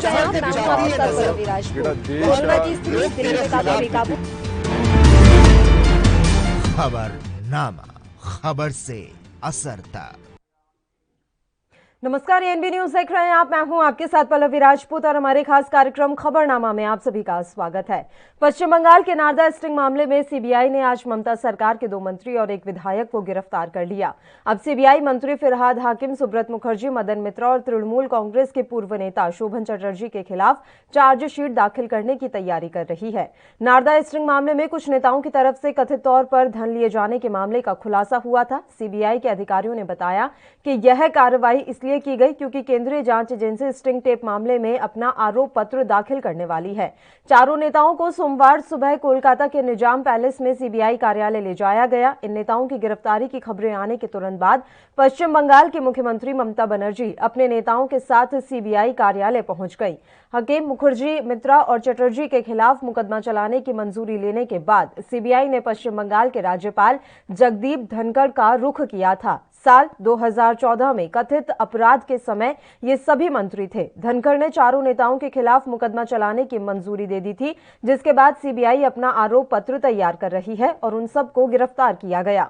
देख रहे हैं आप, मैं हूं आपके साथ पल्लवी राजपूत। कोरोना की स्थिति दिल्ली में काफी बेकाबू। खबरनामा, खबर से असर तक। नमस्कार, एएनबी न्यूज देख रहे हैं आप, मैं हूं आपके साथ पल्लवी राजपूत और हमारे खास कार्यक्रम खबरनामा में आप सभी का स्वागत है। पश्चिम बंगाल के नारदा स्टिंग मामले में सीबीआई ने आज ममता सरकार के 2 मंत्री और एक विधायक को गिरफ्तार कर लिया। अब सीबीआई मंत्री फिरहाद हाकिम, सुब्रत मुखर्जी, मदन मित्रा और तृणमूल कांग्रेस के पूर्व नेता शोभन चटर्जी के खिलाफ चार्जशीट दाखिल करने की तैयारी कर रही है। नारदा स्टिंग मामले में कुछ नेताओं की तरफ से कथित तौर पर धन लिए जाने के मामले का खुलासा हुआ था। सीबीआई के अधिकारियों ने बताया कि यह कार्रवाई इसलिए की गई क्योंकि केंद्रीय जांच एजेंसी स्टिंग टेप मामले में अपना आरोप पत्र दाखिल करने वाली है। चारों नेताओं को सोमवार सुबह कोलकाता के निजाम पैलेस में सीबीआई कार्यालय ले जाया गया। इन नेताओं की गिरफ्तारी की खबरें आने के तुरंत बाद पश्चिम बंगाल की मुख्यमंत्री ममता बनर्जी अपने नेताओं के साथ सीबीआई कार्यालय पहुंच गई। हकीम, मुखर्जी, मित्रा और चटर्जी के खिलाफ मुकदमा चलाने की मंजूरी लेने के बाद सीबीआई ने पश्चिम बंगाल के राज्यपाल जगदीप धनखड़ का रुख किया था। साल 2014 में कथित अपराध के समय ये सभी मंत्री थे। धनखड़ ने चारों नेताओं के खिलाफ मुकदमा चलाने की मंजूरी दे दी थी, जिसके बाद सीबीआई अपना आरोप पत्र तैयार कर रही है और उन सबको गिरफ्तार किया गया।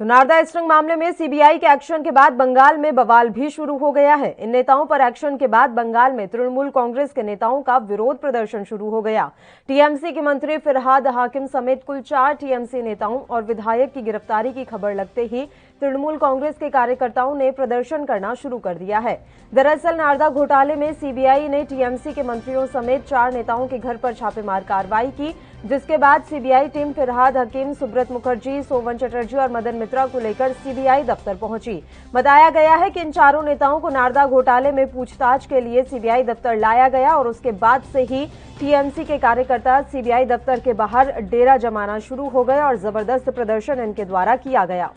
तो नारदा स्टिंग मामले में सीबीआई के एक्शन के बाद बंगाल में बवाल भी शुरू हो गया है। इन नेताओं पर एक्शन के बाद बंगाल में तृणमूल कांग्रेस के नेताओं का विरोध प्रदर्शन शुरू हो गया। टीएमसी के मंत्री फिरहाद हाकिम समेत कुल 4 टीएमसी नेताओं और विधायक की गिरफ्तारी की खबर लगते ही तृणमूल कांग्रेस के कार्यकर्ताओं ने प्रदर्शन करना शुरू कर दिया है। दरअसल नारदा घोटाले में सीबीआई ने टीएमसी के मंत्रियों समेत 4 नेताओं के घर पर छापेमार कार्रवाई की, जिसके बाद सीबीआई टीम फिरहाद हकीम, सुब्रत मुखर्जी, शोभन चटर्जी और मदन मित्रा को लेकर सीबीआई दफ्तर पहुंची। बताया गया है कि इन चारों नेताओं को नारदा घोटाले में पूछताछ के लिए सीबीआई दफ्तर लाया गया और उसके बाद से ही टीएमसी के कार्यकर्ता सीबीआई दफ्तर के बाहर डेरा जमाना शुरू हो गए और जबरदस्त प्रदर्शन इनके द्वारा किया गया।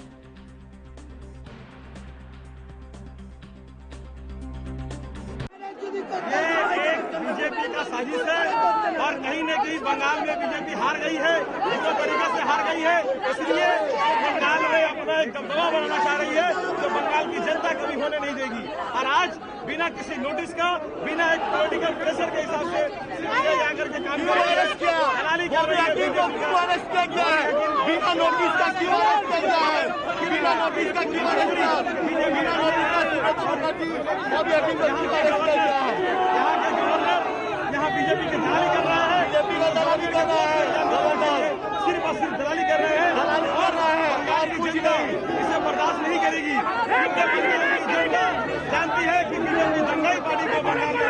बीजेपी का साजिश है और कहीं न कहीं बंगाल में बीजेपी हार गई है, पूरी तरीके से हार गई है। इसलिए बंगाल में अपना एक दबदबा बनाना चाह रही है जो बंगाल की जनता कभी होने नहीं देगी। और आज बिना किसी नोटिस का, बिना एक पॉलिटिकल प्रेशर के हिसाब से सीबीआई आकर के काम कर रही है, दलाली कर रही है। अरेस्ट किया गया है बिना नोटिस का, क्यों अरेस्ट किया गया है? बिना नोटिस का क्यों अरेस्ट किया? बिना नोटिस का यहाँ के गवर्नर यहाँ बीजेपी की दलाली कर रहा है, बीजेपी का दलाली कर रहा है, सिर्फ और सिर्फ दलाली कर रहे हैं। दलाली कर रहा है। बंगाल की जनता इसे बर्दाश्त नहीं करेगी। जनता जानती है कि बीजेपी दंगाई पार्टी को बंगाल में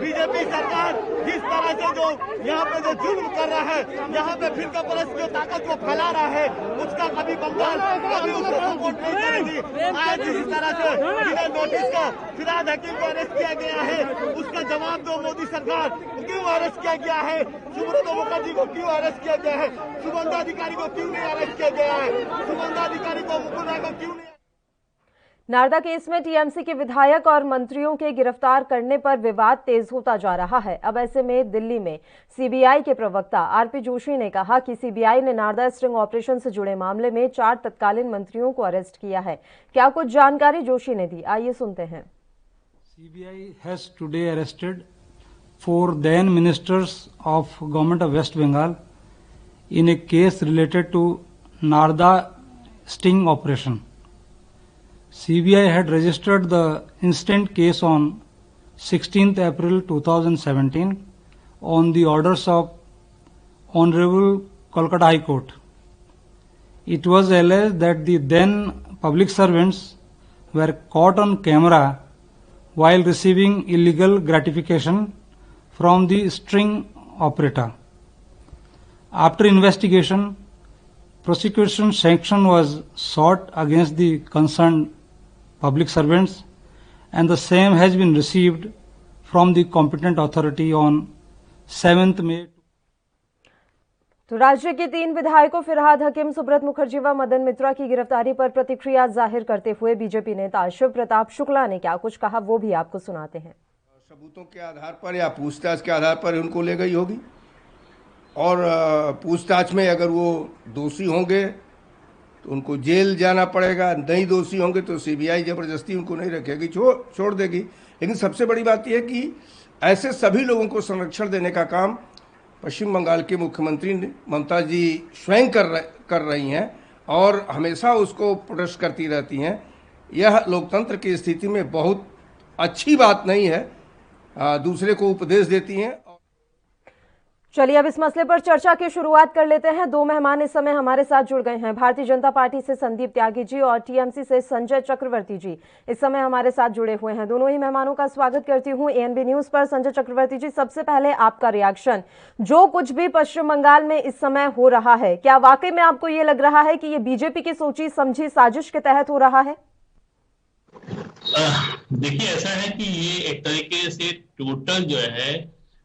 बीजेपी सरकार जिस तरह से जो यहाँ पे जो जुल्म कर रहा है, यहाँ पे फिर परस्त जो ताकत को फैला रहा है, उसका कभी बंगाल कभी उसको सपोर्ट नहीं करेगी। आज जिस तरह से बिना नोटिस का फिरहाद हकीम को अरेस्ट किया गया है, उसका जवाब दो मोदी सरकार। क्यों अरेस्ट किया गया है? सुब्रत मुखर्जी को क्यों अरेस्ट किया गया है? सुगंधा अधिकारी को क्यों नहीं अरेस्ट किया गया है? सुगंधा अधिकारी को, मुकुल राय को क्यों नहीं? नारदा केस में टीएमसी के विधायक और मंत्रियों के गिरफ्तार करने पर विवाद तेज होता जा रहा है। अब ऐसे में दिल्ली में सीबीआई के प्रवक्ता आरपी जोशी ने कहा कि सीबीआई ने नारदा स्टिंग ऑपरेशन से जुड़े मामले में 4 तत्कालीन मंत्रियों को अरेस्ट किया है। क्या कुछ जानकारी जोशी ने दी, आइए सुनते हैं। CBI has today arrested 4 then ministers of government of West Bengal in a case related to Narda sting operation. CBI had registered the instant case on 16th April 2017 on the orders of Honorable Kolkata High Court. It was alleged that the then public servants were caught on camera while receiving illegal gratification from the string operator. After investigation, prosecution sanction was sought against the concerned public servants and the same has been received from the competent authority on 7th May. तो राज्य के 3 विधायकों फिरहाद हकीम, सुब्रत मुखर्जी व मदन मित्रा की गिरफ्तारी पर प्रतिक्रिया जाहिर करते हुए बीजेपी नेता शिव प्रताप शुक्ला ने क्या कुछ कहा, वो भी आपको सुनाते हैं। सबूतों के आधार पर या पूछताछ के आधार पर उनको ले गई होगी और पूछताछ में अगर वो दोषी होंगे तो उनको जेल जाना पड़ेगा। नहीं दोषी होंगे तो सीबीआई जबरदस्ती उनको नहीं रखेगी, छोड़ देगी। लेकिन सबसे बड़ी बात यह है कि ऐसे सभी लोगों को संरक्षण देने का काम पश्चिम बंगाल के मुख्यमंत्री ममता जी स्वयं कर रही हैं और हमेशा उसको प्रोटेस्ट करती रहती हैं। यह लोकतंत्र की स्थिति में बहुत अच्छी बात नहीं है। दूसरे को उपदेश देती हैं। चलिए अब इस मसले पर चर्चा की शुरुआत कर लेते हैं। दो मेहमान इस समय हमारे साथ जुड़ गए हैं। भारतीय जनता पार्टी से संदीप त्यागी जी और टीएमसी से संजय चक्रवर्ती जी इस समय हमारे साथ जुड़े हुए हैं। दोनों ही मेहमानों का स्वागत करती हूं एएनबी न्यूज पर। संजय चक्रवर्ती जी, सबसे पहले आपका रिएक्शन, जो कुछ भी पश्चिम बंगाल में इस समय हो रहा है, क्या वाकई में आपको ये लग रहा है कि ये बीजेपी की सोची समझी साजिश के तहत हो रहा है? देखिए, ऐसा है कि ये एक तरीके से टोटल जो है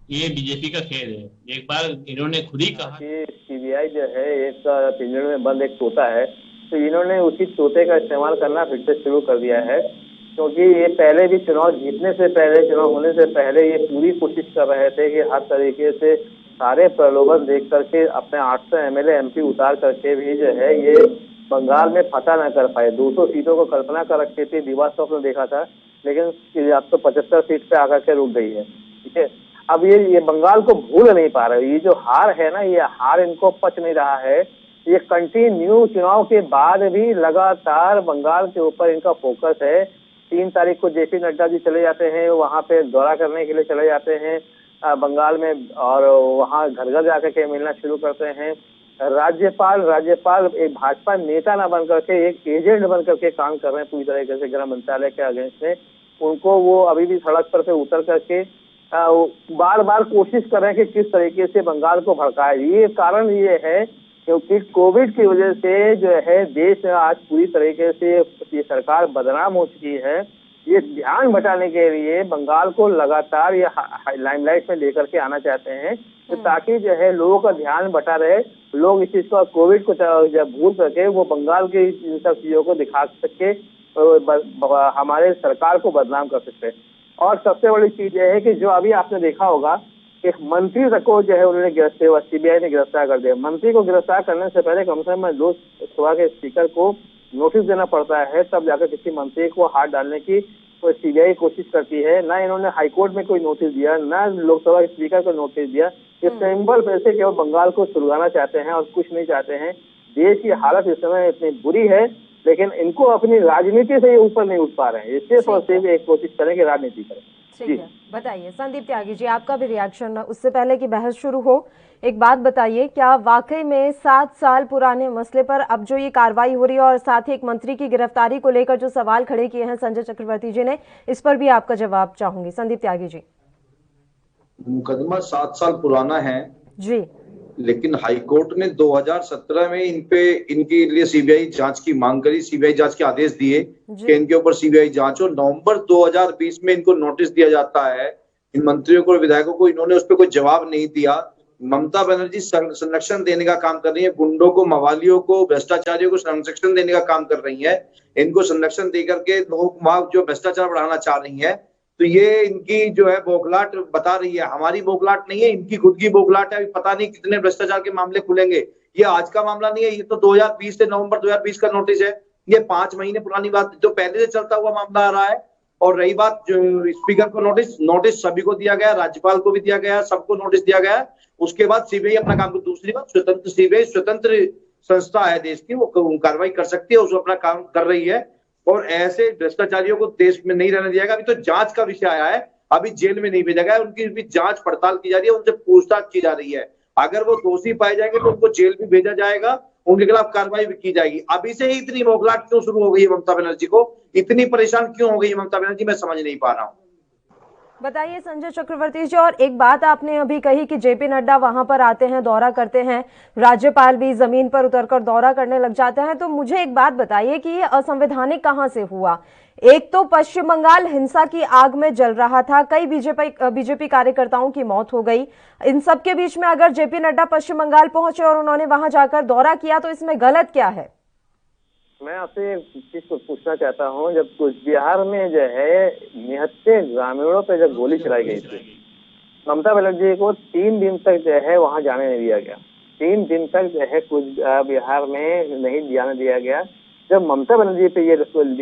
ये बीजेपी का खेल है। एक बार इन्होंने खुद ही कहा कि सीबीआई जो है एक पिंजरे में बंद एक तोता है, तो इन्होंने उसी तोते का इस्तेमाल करना फिर से शुरू कर दिया है। क्योंकि ये पहले भी चुनाव जीतने से पहले, चुनाव होने से पहले ये पूरी कोशिश कर रहे थे कि हर तरीके से सारे प्रलोभन देख करके अपने 800 एमएलए एमपी उतार करके भी जो है ये बंगाल में फतह न कर पाए। 200 सीटों को कल्पना कर रखी थी, दिवार स्वप्न ने देखा था, लेकिन अब तो 75 सीट पे आकर के रुक गई है। ठीक है, अब ये बंगाल को भूल नहीं पा रहे। ये जो हार है ना, ये हार इनको पच नहीं रहा है। ये कंटिन्यू चुनाव के बाद भी लगातार बंगाल के ऊपर इनका फोकस है। 3 तारीख को जेपी नड्डा जी चले जाते हैं, वहां पे दौरा करने के लिए चले जाते हैं बंगाल में, और वहां घर घर जाकर के मिलना शुरू करते हैं। राज्यपाल एक भाजपा नेता ना बन करके एक एजेंट बन करके काम कर रहे हैं पूरी तरीके से गृह मंत्रालय के अगेंस्ट में। उनको वो अभी भी सड़क पर उतर करके बार बार कोशिश कर रहे हैं कि किस तरीके से बंगाल को भड़काए। ये कारण ये है क्योंकि कोविड की वजह से जो है देश में आज पूरी तरीके से ये सरकार बदनाम हो चुकी है। ये ध्यान बटाने के लिए बंगाल को लगातार ये लाइमलाइट में लेकर के आना चाहते हैं, तो ताकि जो है लोगों का ध्यान बटा रहे, लोग इस चीज को, कोविड को जब भूल सके, वो बंगाल की इन सब चीजों को दिखा सके, हमारे सरकार को बदनाम कर सकते। और सबसे बड़ी चीज यह है कि जो अभी आपने देखा होगा, एक मंत्री तक को जो है उन्होंने सीबीआई ने गिरफ्तार कर दिया। मंत्री को गिरफ्तार करने से पहले कम से कम लोकसभा के स्पीकर को नोटिस देना पड़ता है, तब जाकर किसी मंत्री को हाथ डालने की कोई सीबीआई कोशिश करती है। ना इन्होंने हाईकोर्ट में कोई नोटिस दिया, ना लोकसभा के स्पीकर को नोटिस दिया। ये सिंबल पैसे केवल बंगाल को सुलगाना चाहते हैं और कुछ नहीं चाहते हैं। देश की हालत इस समय इतनी बुरी है, लेकिन इनको अपनी राजनीति से ये ऊपर नहीं उठ पा रहे हैं। इससे सिर्फ एक कोशिश करें कि राजनीति करें। ठीक है, बताइए संदीप त्यागी जी, आपका भी रिएक्शन। उससे पहले कि बहस शुरू हो, एक बात बताइए, क्या वाकई में 7 साल पुराने मसले पर अब जो ये कार्रवाई हो रही है और साथ ही एक मंत्री की गिरफ्तारी को लेकर जो सवाल खड़े किए हैं संजय चक्रवर्ती जी ने, इस पर भी आपका जवाब चाहूंगी। संदीप त्यागी जी। मुकदमा 7 साल पुराना है जी, लेकिन हाईकोर्ट ने 2017 में इनके लिए सीबीआई जांच की मांग करी, सीबीआई जांच के आदेश दिए कि इनके ऊपर सीबीआई जांच हो। नवंबर 2020 में इनको नोटिस दिया जाता है, इन मंत्रियों को और विधायकों को, इन्होंने उस पर कोई जवाब नहीं दिया। ममता बनर्जी संरक्षण देने का काम कर रही है, गुंडों को, मवालियों को, भ्रष्टाचारियों को संरक्षण देने का काम कर रही है। इनको संरक्षण देकर के लोग वहां जो भ्रष्टाचार बढ़ाना चाह रही है, तो ये इनकी जो है बौखलाहट बता रही है। हमारी बौखलाहट नहीं है, इनकी खुद की बौखलाहट है। अभी पता नहीं कितने भ्रष्टाचार के मामले खुलेंगे। ये आज का मामला नहीं है, ये तो 2020 से नवंबर 2020 का नोटिस है। ये 5 महीने पुरानी बात जो पहले से चलता हुआ मामला आ रहा है। और रही बात जो स्पीकर को नोटिस सभी को दिया गया, राज्यपाल को भी दिया गया, सबको नोटिस दिया गया। उसके बाद सीबीआई अपना काम कर। दूसरी बात, सीबीआई स्वतंत्र संस्था है देश की, वो कार्रवाई कर सकती है, उसको अपना काम कर रही है। और ऐसे भ्रष्टाचारियों को देश में नहीं रहने दिया गया। अभी तो जांच का विषय आया है, अभी जेल में नहीं भेजा गया, उनकी भी जांच पड़ताल की जा रही है, उनसे पूछताछ की जा रही है। अगर वो दोषी पाए जाएंगे तो उनको जेल भी भेजा जाएगा, उनके खिलाफ कार्रवाई भी की जाएगी। अभी से ही इतनी बौखलाहट क्यों शुरू हो गई है ममता बनर्जी को, इतनी परेशान क्यों हो गई है ममता बनर्जी, मैं समझ नहीं पा रहा हूँ। बताइए संजय चक्रवर्ती जी। और एक बात आपने अभी कही कि जेपी नड्डा वहां पर आते हैं, दौरा करते हैं, राज्यपाल भी जमीन पर उतरकर दौरा करने लग जाते हैं, तो मुझे एक बात बताइए कि ये असंवैधानिक कहां से हुआ? एक तो पश्चिम बंगाल हिंसा की आग में जल रहा था, कई बीजेपी कार्यकर्ताओं की मौत हो गई। इन सब के बीच में अगर जेपी नड्डा पश्चिम बंगाल पहुंचे और उन्होंने वहां जाकर दौरा किया, तो इसमें गलत क्या है? मैं आपसे एक चीज को पूछना चाहता हूँ, जब कुछ बिहार में जो है 79 ग्रामीणों पे जब गोली चलाई गई थी, ममता बनर्जी को 3 दिन तक जो है वहां जाने नहीं दिया गया। 3 दिन तक जो है कुछ बिहार में नहीं जाने दिया गया। जब ममता बनर्जी पे ये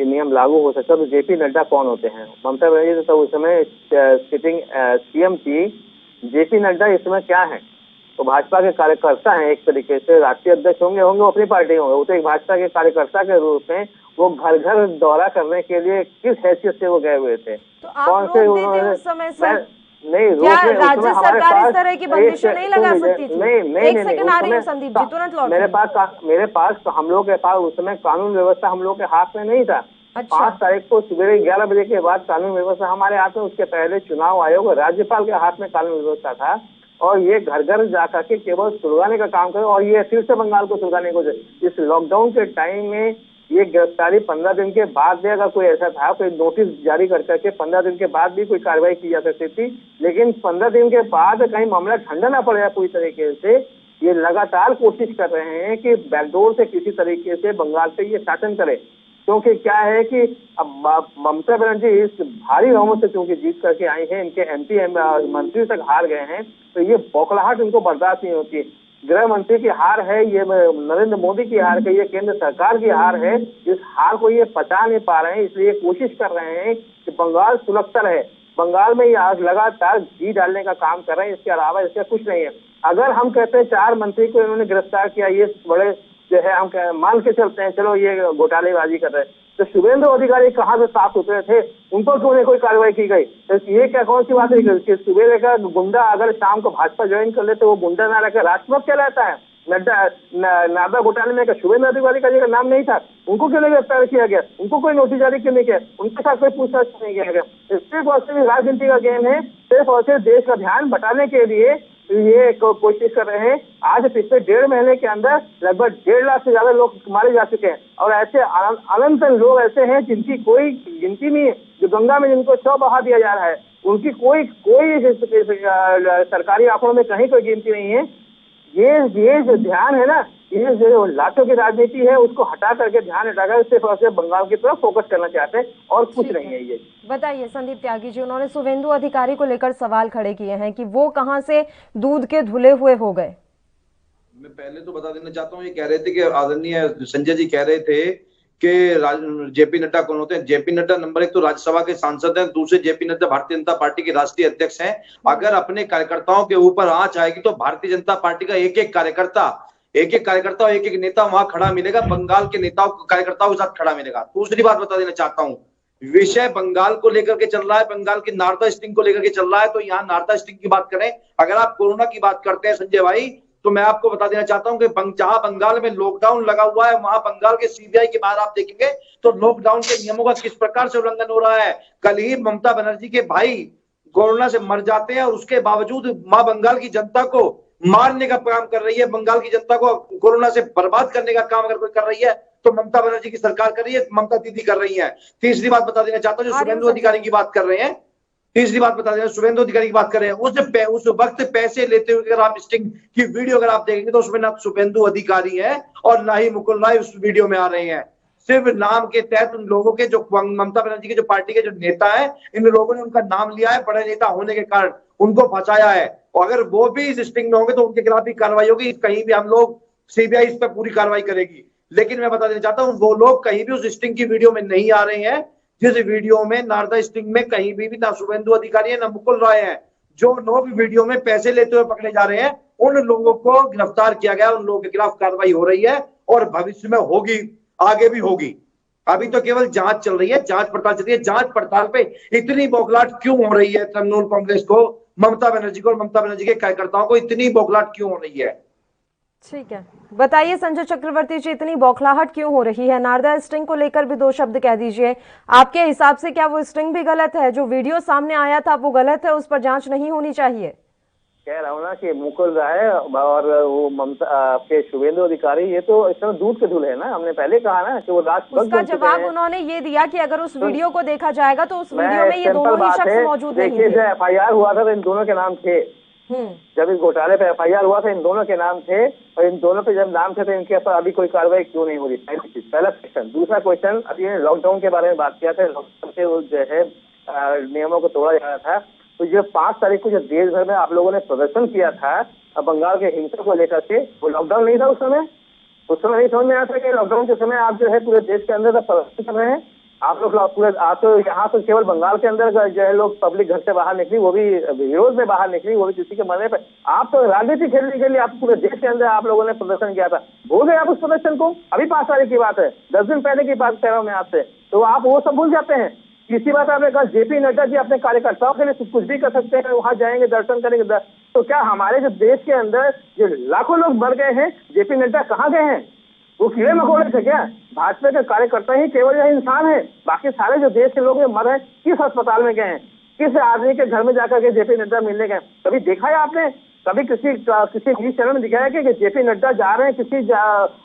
नियम लागू हो सकता तो जेपी नड्डा कौन होते हैं? ममता बनर्जी तो उस समय सिटिंग सीएम थी। जेपी नड्डा इस समय क्या है? तो भाजपा के कार्यकर्ता हैं, एक तरीके से राष्ट्रीय अध्यक्ष होंगे वो अपनी पार्टी होंगे, वो तो एक भाजपा के कार्यकर्ता के रूप में वो घर घर दौरा करने के लिए किस हैसियत से वो गए हुए थे? तो कौन से उन्होंने समय सर नहीं क्या राज्य सरकार इस तरह की बंदिशें नहीं लगा सकती थी? नहीं, एक सेकंड आ रही है संदीप जी, तुरंत लौट। मेरे पास हम लोग के पास उस समय कानून व्यवस्था हम लोग के हाथ में नहीं था। अच्छा। 5 तारीख को सवेरे 11 बजे के बाद कानून व्यवस्था हमारे हाथ में, उसके पहले चुनाव आयोग राज्यपाल के हाथ में कानून व्यवस्था था और ये घर घर जाकर के केवल सुलगाने का काम करे और ये फिर से बंगाल को सुलगाने को। इस लॉकडाउन के टाइम में ये गिरफ्तारी 15 दिन के बाद भी अगर कोई ऐसा था, कोई नोटिस जारी कर करके 15 दिन के बाद भी कोई कार्रवाई की जा सकती थी, लेकिन 15 दिन के बाद कहीं मामला ठंडा ना पड़ जाए पूरी तरीके से। ये लगातार कोशिश कर रहे हैं कि बैकडोर से किसी तरीके से बंगाल पे ये शासन करे, क्योंकि क्या है कि अब ममता बनर्जी इस भारी बहुमत से चूंकि जीत करके आई है, इनके एमपी मंत्री तक हार गए हैं, तो ये बौखलाहट इनको बर्दाश्त नहीं होती। गृह मंत्री की हार है, ये नरेंद्र मोदी की हार है, ये केंद्र सरकार की हार है। इस हार को ये पचा नहीं पा रहे हैं, इसलिए कोशिश कर रहे हैं कि बंगाल सुलगता रहे। बंगाल में ये आज लगातार घी डालने का काम कर रहे हैं, इसके अलावा इसका कुछ नहीं है। अगर हम कहते हैं 4 मंत्री को इन्होंने गिरफ्तार किया, ये बड़े जो है हम मान के चलते हैं, चलो ये घोटालेबाजी कर रहे हैं, तो शुभेंदु अधिकारी कहाँ से साफ सुथरे थे? उनको क्यों नहीं कोई कार्रवाई की गई? तो ये क्या कौन सी बात है कि सुबह का गुंडा अगर शाम को भाजपा ज्वाइन कर ले तो वो गुंडा ना रहकर राष्ट्रपति क्या रहता है? नारदा घोटाले में शुभेंदु अधिकारी का नाम नहीं था, उनको क्यों नहीं गिरफ्तार किया गया? उनको कोई नोटिस जारी क्यों नहीं किया? उनके साथ कोई पूछताछ नहीं किया गया। सिर्फ और सिर्फ राजनीति का गेम है, सिर्फ और सिर्फ देश का ध्यान बटाने के लिए ये कोशिश कर रहे हैं। आज पिछले 1.5 महीने के अंदर लगभग 1.5 लाख से ज्यादा लोग मारे जा चुके हैं और ऐसे अनंत लोग ऐसे हैं जिनकी कोई गिनती नहीं है, जो गंगा में जिनको शव बहा दिया जा रहा है, उनकी कोई सरकारी आंकड़ों में कहीं कोई गिनती नहीं है। ये जो ध्यान है ना, ये जो लाठों की राजनीति है, उसको हटा करके ध्यान हटाकर सिर्फ बंगाल की तरफ फोकस करना चाहते हैं और कुछ नहीं है। ये बताइए संदीप त्यागी जी, उन्होंने शुभेंदु अधिकारी को लेकर सवाल खड़े किए हैं कि वो कहां से दूध के धुले हुए हो गए। मैं पहले तो बता देना चाहता हूँ, ये कह रहे थे कि आदरणीय संजय जी कह रहे थे कि जेपी नड्डा कौन होते हैं। जेपी नड्डा नंबर 1 तो राज्यसभा के सांसद हैं, दूसरे जेपी नड्डा भारतीय जनता पार्टी के राष्ट्रीय अध्यक्ष हैं। अगर अपने कार्यकर्ताओं के ऊपर आंच आएगी तो भारतीय जनता पार्टी का एक एक कार्यकर्ता और एक एक नेता वहां खड़ा मिलेगा, बंगाल के नेताओं कार्यकर्ताओं के साथ खड़ा मिलेगा। दूसरी बात बता देना चाहता हूँ, विषय बंगाल को लेकर के चल रहा है, बंगाल की नारदा स्टिंग को लेकर के चल रहा है, तो यहाँ नारदा स्टिंग की बात करें। अगर आप कोरोना की बात करते हैं संजय भाई, तो मैं आपको बता देना चाहता हूं कि जहां बंगाल में लॉकडाउन लगा हुआ है, वहां बंगाल के सीबीआई के बाहर आप देखेंगे तो लॉकडाउन के नियमों का किस प्रकार से उल्लंघन हो रहा है। कल ही ममता बनर्जी के भाई कोरोना से मर जाते हैं और उसके बावजूद मां बंगाल की जनता को मारने का काम कर रही है, बंगाल की जनता को कोरोना से बर्बाद करने का काम अगर कोई कर रही है तो ममता बनर्जी की सरकार कर रही है, ममता दीदी कर रही है। तीसरी बात बता देना चाहता हूँ, जो शुभेंदु अधिकारी की बात कर रहे हैं, तीसरी बात बता दें, शुभेंदु अधिकारी की बात कर रहे हैं, उस वक्त पैसे लेते हुए अगर आप स्टिंग की वीडियो अगर आप देखेंगे तो उसमें ना शुभेंदु अधिकारी है और ना ही मुकुल राय उस वीडियो में आ रहे हैं। सिर्फ नाम के तहत उन लोगों के जो ममता बनर्जी के जो पार्टी के जो नेता है, इन लोगों ने उनका नाम लिया है, बड़े नेता होने के कारण उनको फंसाया है। और अगर वो भी इस स्टिंग में होंगे तो उनके खिलाफ भी कार्रवाई होगी। कहीं भी हम लोग सीबीआई इस पर पूरी कार्रवाई करेगी, लेकिन मैं बता देना चाहता हूँ वो लोग कहीं भी उस स्टिंग की वीडियो में नहीं आ रहे हैं, जिस वीडियो में नारदा स्टिंग में कहीं भी ना शुभेंदु अधिकारी है ना मुकुल राय है। जो लोग वीडियो में पैसे लेते हुए पकड़े जा रहे हैं उन लोगों को गिरफ्तार किया गया, उन लोगों के खिलाफ कार्रवाई हो रही है और भविष्य में होगी, आगे भी होगी। अभी तो केवल जांच चल रही है, जांच पड़ताल चल रही है। जांच पड़ताल पे इतनी बौखलाहट क्यों हो रही है तृणमूल कांग्रेस को, ममता बनर्जी को और ममता बनर्जी के कार्यकर्ताओं को इतनी बौखलाहट क्यों हो रही है? ठीक है, बताइए संजय चक्रवर्ती जी, इतनी बौखलाहट क्यों हो रही है? नारदा स्टिंग को लेकर भी 2 शब्द कह दीजिए। आपके हिसाब से क्या वो स्टिंग भी गलत है? जो वीडियो सामने आया था वो गलत है, उस पर जांच नहीं होनी चाहिए? कह रहा हूँ ना कि मुकुल राय और वो ममता के शुभेंदु अधिकारी, ये तो इस समय दूध के धुले है ना। हमने पहले कहा ना कि वो राष्ट्रपति। उसका जवाब उन्होंने ये दिया कि अगर उस वीडियो को देखा जाएगा तो उस वीडियो में ये दोनों ही शख्स मौजूद नहीं थे। FIR हुआ था तो इन दोनों के नाम थे। जब इस घोटाले पे FIR हुआ था इन दोनों के नाम थे, और इन दोनों पे जब नाम थे तो इनके ऊपर अभी कोई कार्रवाई क्यों नहीं हो रही? पहला क्वेश्चन। दूसरा क्वेश्चन, अभी लॉकडाउन के बारे में बात किया था, लॉकडाउन के जो है नियमों को तोड़ा जा रहा था, तो जो 5 तारीख को जो देश भर में आप लोगों ने प्रदर्शन किया था, बंगाल के हिंसा को लेकर के, वो लॉकडाउन नहीं था उस समय नहीं समझ में आता कि लॉकडाउन के समय आप जो है पूरे देश के अंदर प्रदर्शन कर रहे हैं। आप लोग पूरे आप तो यहाँ तो केवल बंगाल के अंदर जो है लोग पब्लिक घर से बाहर निकली, वो भी विरोध में बाहर निकली, वो भी किसी के मरने पर। आप तो राजनीति खेलने के लिए आप पूरे देश के अंदर आप लोगों ने प्रदर्शन किया था, भूल गए आप उस प्रदर्शन को? अभी 5 तारीख की बात है, 10 दिन पहले की बात कह रहा हूँ मैं आपसे, तो आप वो सब भूल जाते हैं। किसी बात आपने कहा जेपी नड्डा जी अपने कार्यकर्ताओं के लिए कुछ भी कर सकते हैं, वहां जाएंगे दर्शन करेंगे, तो क्या हमारे जो देश के अंदर जो लाखों लोग मर गए हैं, जेपी नड्डा कहाँ गए हैं? वो कीड़े मकोड़े थे क्या? भाजपा के कार्यकर्ता ही केवल यह इंसान है, बाकी सारे जो देश के लोग मर हैं किस अस्पताल में गए हैं, किस आदमी के घर में जाकर के जेपी नड्डा मिलने गए? कभी देखा है आपने? कभी किसी न्यूज चैनल में दिखाया कि जेपी नड्डा जा रहे हैं किसी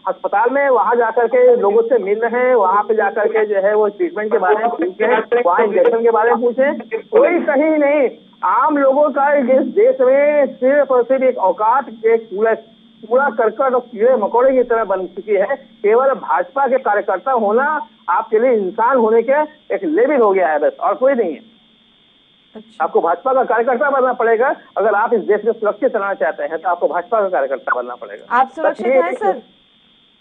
अस्पताल में, वहां जाकर के लोगों से मिल रहे हैं, वहां पे जाकर के जो है वो ट्रीटमेंट के बारे में पूछे, वहां इंजेक्शन के बारे में पूछे? कोई कहीं नहीं। आम लोगों का इस देश में सिर्फ और सिर्फ एक औकात, एक पूरा करकट और कीड़े मकोड़े की तरह बन चुकी है। केवल भाजपा के कार्यकर्ता होना आपके लिए इंसान होने के एक लेवल हो गया है, बस, और कोई नहीं है। अच्छा। आपको भाजपा का कार्यकर्ता बनना पड़ेगा। अगर आप इस देश में सुरक्षित रहना चाहते हैं तो आपको भाजपा का कार्यकर्ता बनना पड़ेगा। आप सुरक्षित हैं सर?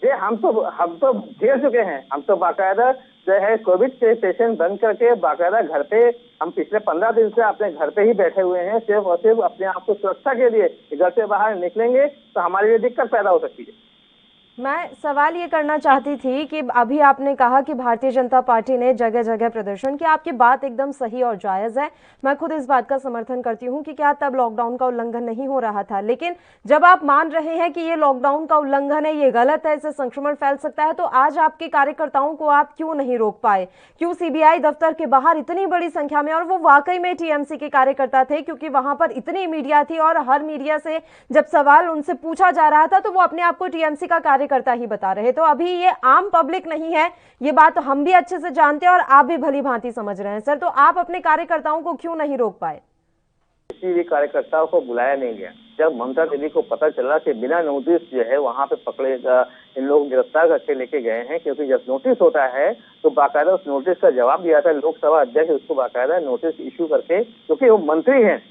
ये हम तो घेर चुके हैं। हम तो बाकायदा जो है कोविड के पेशेंट बन करके बाकायदा घर पे, हम पिछले 15 दिन से अपने घर पे ही बैठे हुए हैं, सिर्फ और सिर्फ अपने आप को सुरक्षा के लिए। घर से बाहर निकलेंगे तो हमारे लिए दिक्कत पैदा हो सकती है। मैं सवाल ये करना चाहती थी कि अभी आपने कहा कि भारतीय जनता पार्टी ने जगह जगह प्रदर्शन किया, आपकी बात एकदम सही और जायज है, मैं खुद इस बात का समर्थन करती हूँ कि क्या तब लॉकडाउन का उल्लंघन नहीं हो रहा था। लेकिन जब आप मान रहे हैं कि ये लॉकडाउन का उल्लंघन है, ये गलत है, इससे संक्रमण फैल सकता है, तो आज आपके कार्यकर्ताओं को आप क्यों नहीं रोक पाए? क्यों सीबीआई दफ्तर के बाहर इतनी बड़ी संख्या में, और वो वाकई में टीएमसी के कार्यकर्ता थे, क्योंकि वहां पर इतनी मीडिया थी और हर मीडिया से जब सवाल उनसे पूछा जा रहा था तो वो अपने आप को टीएमसी का कार्यकर्ता ही बता रहे। तो अभी ये आम पब्लिक नहीं है, ये बात तो हम भी अच्छे से जानते हैं और आप भी भली भांति समझ रहे हैं सर, तो आप अपने कार्यकर्ताओं को क्यों नहीं रोक पाए? किसी भी कार्यकर्ताओं को बुलाया नहीं गया। जब ममता दीदी को पता चला कि बिना नोटिस जो है वहां पे पकड़ेगा, इन लोग गिरफ्तार करके लेके गए हैं, क्योंकि जब नोटिस होता है तो बाकायदा उस नोटिस का जवाब दिया था लोकसभा अध्यक्ष, उसको बाकायदा नोटिस इशू करके, क्योंकि वो मंत्री हैं,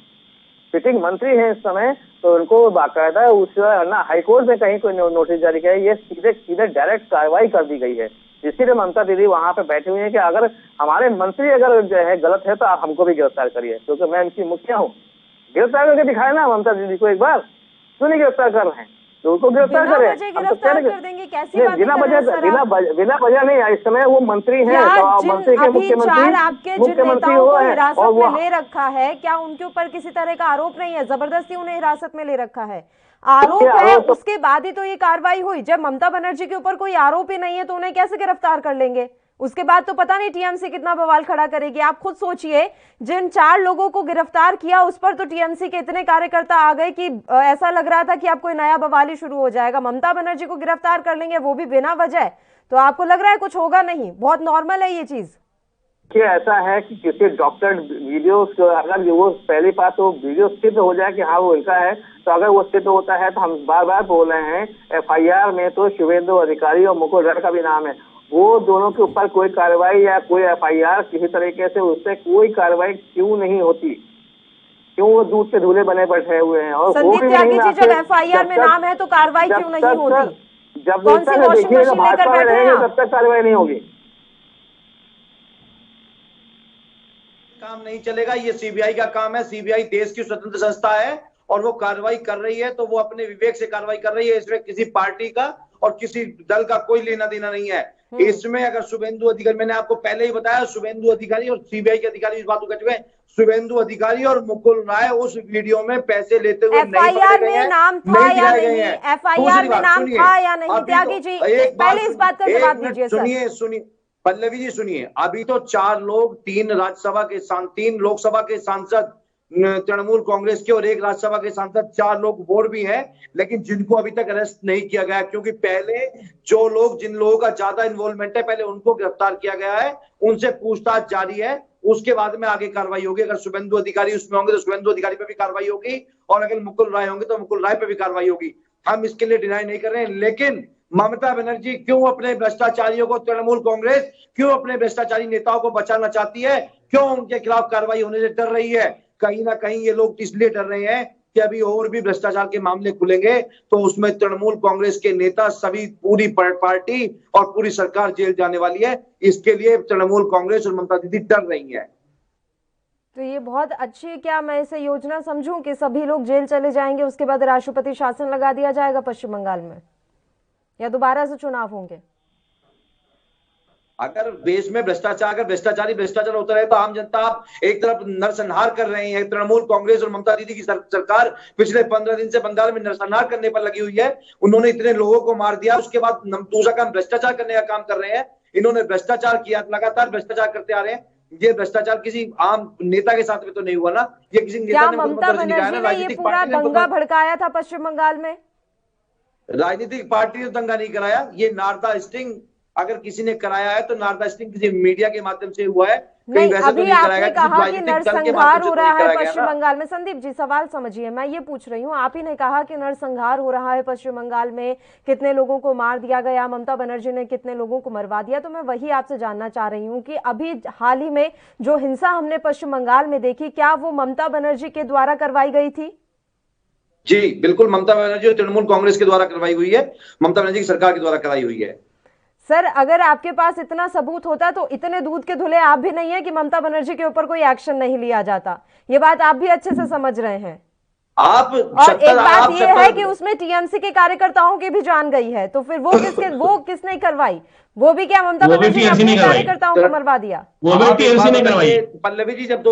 सिटिंग मंत्री हैं इस समय, तो उनको बाकायदा उस ना हाईकोर्ट में कहीं कोई नोटिस जारी किया है, ये सीधे डायरेक्ट कार्रवाई कर दी गई है। इसीलिए ममता दीदी वहां पे बैठी हुई है कि अगर हमारे मंत्री अगर जो है गलत है तो आप हमको भी गिरफ्तार करिए, क्योंकि मैं इनकी मुखिया हूँ। गिरफ्तार करके दिखाए ना ममता दीदी को एक बार, क्यों नहीं गिरफ्तार कर रहे हैं? तो उसको गिरफ्तार करें। कर देंगे, कैसी बात बिना वजह नहीं, इस समय वो मंत्री हैं, तो मंत्री के मुख्यमंत्री आपके जिन नेताओं को हिरासत में ले रखा है, क्या उनके ऊपर किसी तरह का आरोप नहीं है? जबरदस्ती उन्हें हिरासत में ले रखा है, आरोप है, उसके बाद ही तो ये कार्रवाई हुई। जब ममता बनर्जी के ऊपर कोई आरोप ही नहीं है तो उन्हें कैसे गिरफ्तार कर लेंगे? उसके बाद तो पता नहीं टीएमसी कितना बवाल खड़ा करेगी। आप खुद सोचिए, जिन 4 लोगों को गिरफ्तार किया उस पर तो टीएमसी के इतने कार्यकर्ता आ गए कि ऐसा लग रहा था कि अब कोई नया बवाल ही शुरू हो जाएगा। ममता बनर्जी को गिरफ्तार कर लेंगे, वो भी बिना वजह, तो आपको लग रहा है कुछ होगा नहीं? बहुत नॉर्मल है ये चीज। कि ऐसा है कि किसी डॉक्टर वीडियो, अगर वो पहली बात तो वीडियो सिद्ध हो जाए कि हाँ वो इनका है, तो अगर वो सिद्ध होता है तो हम बार बार बोल रहे हैं, एफआईआर में तो शुभेंदु अधिकारी और मुकुल राय का भी नाम है, वो दोनों के ऊपर कोई कार्रवाई या कोई एफआईआर किसी तरीके से उससे कोई कार्रवाई क्यों नहीं होती? क्यों वो दूध के धूले बने बैठे हुए हैं? और संदीप त्यागी जी, जब एफआईआर में नाम है तो कार्रवाई क्यों नहीं होती? जब भाजपा में रहेंगे तब तक कार्रवाई नहीं होगी। काम नहीं चलेगा, ये सीबीआई का काम है। सीबीआई देश की स्वतंत्र संस्था है और वो कार्रवाई कर रही है तो वो अपने विवेक से कार्रवाई कर रही है। इसमें किसी पार्टी का और किसी दल का कोई लेना देना नहीं है। इसमें अगर शुभेंदु अधिकारी, मैंने आपको पहले ही बताया, शुभेंदु अधिकारी और सीबीआई के अधिकारी इस बात को कह चुके हैं, शुभेंदु अधिकारी और मुकुल राय उस वीडियो में पैसे लेते हुए नहीं पकड़े गए हैं, नहीं दिखाए गए हैं। एफआईआर में नाम था या नहीं? त्यागी जी पहले इस बात का जवाब दीजिए। सुनिए पल्लवी जी, सुनिए, अभी तो 4 लोग, 3 लोकसभा के सांसद तृणमूल कांग्रेस के और 1 राज्यसभा के सांसद, 4 लोग और भी हैं, लेकिन जिनको अभी तक अरेस्ट नहीं किया गया, क्योंकि पहले जिन लोगों का ज्यादा इन्वॉल्वमेंट है पहले उनको गिरफ्तार किया गया है, उनसे पूछताछ जारी है, उसके बाद में आगे कार्रवाई होगी। अगर शुभेंदु अधिकारी उसमें होंगे तो शुभेंदु अधिकारी पे भी कार्रवाई होगी, और अगर मुकुल राय होंगे तो मुकुल राय पे भी कार्रवाई होगी। हम इसके लिए डिनाई नहीं कर रहे हैं, लेकिन ममता बनर्जी क्यों अपने भ्रष्टाचारियों को, तृणमूल कांग्रेस क्यों अपने भ्रष्टाचारी नेताओं को बचाना चाहती है? क्यों उनके खिलाफ कार्रवाई होने से डर रही है? कहीं ना कहीं ये लोग इसलिए डर रहे हैं कि अभी और भी भ्रष्टाचार के मामले खुलेंगे तो उसमें तृणमूल कांग्रेस के नेता, सभी पूरी पार्टी और पूरी सरकार जेल जाने वाली है। इसके लिए तृणमूल कांग्रेस और ममता दीदी डर रही है। तो ये बहुत अच्छी, क्या मैं इसे योजना समझूं कि सभी लोग जेल चले जाएंगे, उसके बाद राष्ट्रपति शासन लगा दिया जाएगा पश्चिम बंगाल में, या दोबारा से चुनाव होंगे? अगर देश में भ्रष्टाचार होता रहे तो आम जनता, आप एक तरफ नरसंहार कर रहे हैं, तृणमूल कांग्रेस और ममता दीदी की सरकार पिछले 15 दिन से बंगाल में नरसंहार करने पर लगी हुई है। उन्होंने इतने लोगों को मार दिया, उसके बाद दूसरा काम भ्रष्टाचार करने का काम कर रहे हैं। इन्होंने भ्रष्टाचार किया, लगातार भ्रष्टाचार करते आ रहे हैं। ये भ्रष्टाचार किसी आम नेता के साथ में तो नहीं हुआ ना, ये किसी नेता ने ममता बनर्जी ने ये पूरा दंगा भड़काया था पश्चिम बंगाल में? राजनीतिक पार्टी ने दंगा नहीं कराया, ये नारदा स्टिंग अगर किसी ने कराया है तो नारदा स्टिंग किसी मीडिया के माध्यम से हुआ है। नहीं, अभी आपने कहा कि नरसंहार हो रहा है पश्चिम बंगाल में। संदीप जी, सवाल समझिए, मैं ये पूछ रही हूँ, आप ही ने कहा कि नरसंहार हो रहा है पश्चिम बंगाल में, कितने लोगों को मार दिया गया, ममता बनर्जी ने कितने लोगों को मरवा दिया। तो मैं वही आपसे जानना चाह रही हूँ कि अभी हाल ही में जो हिंसा हमने पश्चिम बंगाल में देखी, क्या वो ममता बनर्जी के द्वारा करवाई गई थी? जी बिल्कुल, ममता बनर्जी और तृणमूल कांग्रेस के द्वारा करवाई हुई है, ममता बनर्जी की सरकार के द्वारा कराई हुई है। सर, अगर आपके पास इतना सबूत होता तो इतने दूध के धुले आप भी नहीं है कि ममता बनर्जी के ऊपर कोई एक्शन नहीं लिया जाता। ये बात आप भी अच्छे से समझ रहे हैं। और एक बात ये है कि उसमें टीएमसी के कार्यकर्ताओं की भी जान गई है, तो फिर वो किसने करवाई? वो भी क्या ममता बनर्जी ने अपने कार्यकर्ताओं को मरवा दिया? वो भी टीएमसी ने करवाई। पल्लवी जी, जब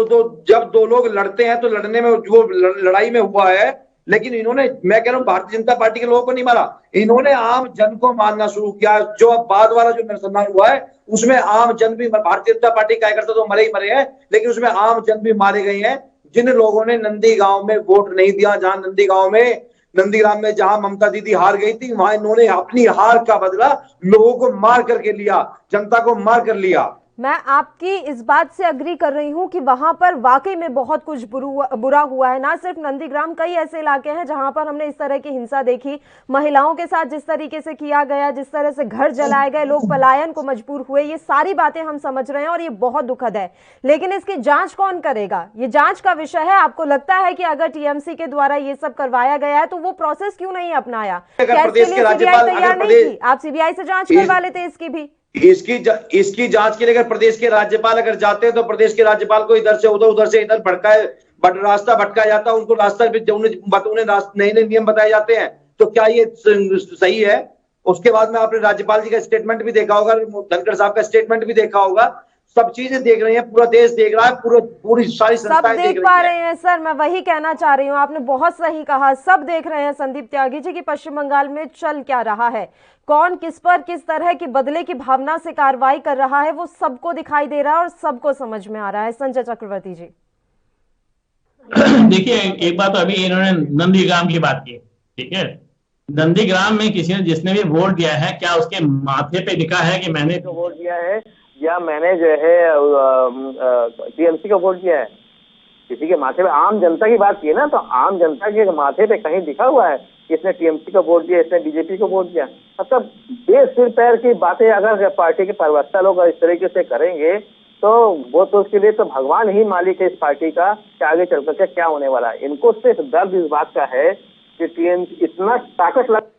दो लोग लड़ते हैं तो लड़ने में वो लड़ाई में हुआ है, लेकिन इन्होंने, मैं कह रहा हूँ, भारतीय जनता पार्टी के लोगों को नहीं मारा, इन्होंने आम जन को मारना शुरू किया। जो अब बाद वाला जो नरसंहार हुआ है उसमें आम जन भी, भारतीय जनता पार्टी कार्यकर्ता तो मरे ही मरे हैं, लेकिन उसमें आम जन भी मारे गए हैं। जिन लोगों ने नंदीगांव में वोट नहीं दिया, जहां नंदीग्राम में जहां ममता दीदी हार गई थी, वहां इन्होंने अपनी हार का बदला लोगों को मार करके लिया, जनता को मार कर लिया। मैं आपकी इस बात से अग्री कर रही हूं कि वहां पर वाकई में बहुत कुछ बुरा हुआ है। ना सिर्फ नंदीग्राम, कई ऐसे इलाके हैं जहां पर हमने इस तरह की हिंसा देखी, महिलाओं के साथ जिस तरीके से किया गया, जिस तरह से घर जलाए गए, लोग पलायन को मजबूर हुए, ये सारी बातें हम समझ रहे हैं और ये बहुत दुखद है। लेकिन इसकी जांच कौन करेगा? ये जांच का विषय है। आपको लगता है कि अगर टीएमसी के द्वारा ये सब करवाया गया है तो वो प्रोसेस क्यों नहीं अपनाया? क्या इसके लिए सीबीआई तैयार नहीं थी? आप सीबीआई से जांच करवा लेते इसकी भी। इसकी जांच के लिए अगर प्रदेश के राज्यपाल अगर जाते हैं तो प्रदेश के राज्यपाल को इधर से इधर रास्ता भटकाया जाता है, उनको रास्ता उन्हें नए नए नियम बताए जाते हैं। तो क्या ये सही है? उसके बाद में आपने राज्यपाल जी का स्टेटमेंट भी देखा होगा, धनखड़ साहब का स्टेटमेंट भी देखा होगा। सब चीजें देख रहे हैं, पूरा देश देख रहा है, पूरी सारी संस्थाएं देख पा रहे हैं। सर, मैं वही कहना चाह रही हूँ, आपने बहुत सही कहा, सब देख रहे हैं संदीप त्यागी जी की पश्चिम बंगाल में चल क्या रहा है, कौन किस पर किस तरह की बदले की भावना से कार्रवाई कर रहा है, वो सबको दिखाई दे रहा है और सबको समझ में आ रहा है। संजय चक्रवर्ती जी, देखिए, एक बात तो अभी इन्होंने नंदीग्राम की बात की, ठीक है, नंदीग्राम में किसी ने जिसने भी वोट दिया है, क्या उसके माथे पे लिखा है कि मैंने तो वोट दिया है या मैंने जो है टीएमसी का वोट दिया है? किसी के माथे पे, आम जनता की बात की है ना, तो आम जनता के माथे पे कहीं लिखा हुआ है कि इसने टीएमसी का वोट दिया, इसने बीजेपी को वोट दिया? मतलब सिर पैर की बातें अगर पार्टी के प्रवक्ता लोग इस तरीके से करेंगे तो वो तो उसके लिए तो भगवान ही मालिक है इस पार्टी का कि आगे चल करके क्या होने वाला है। इनको सिर्फ दर्द इस बात का है कि टीएमसी इतना ताकत लग।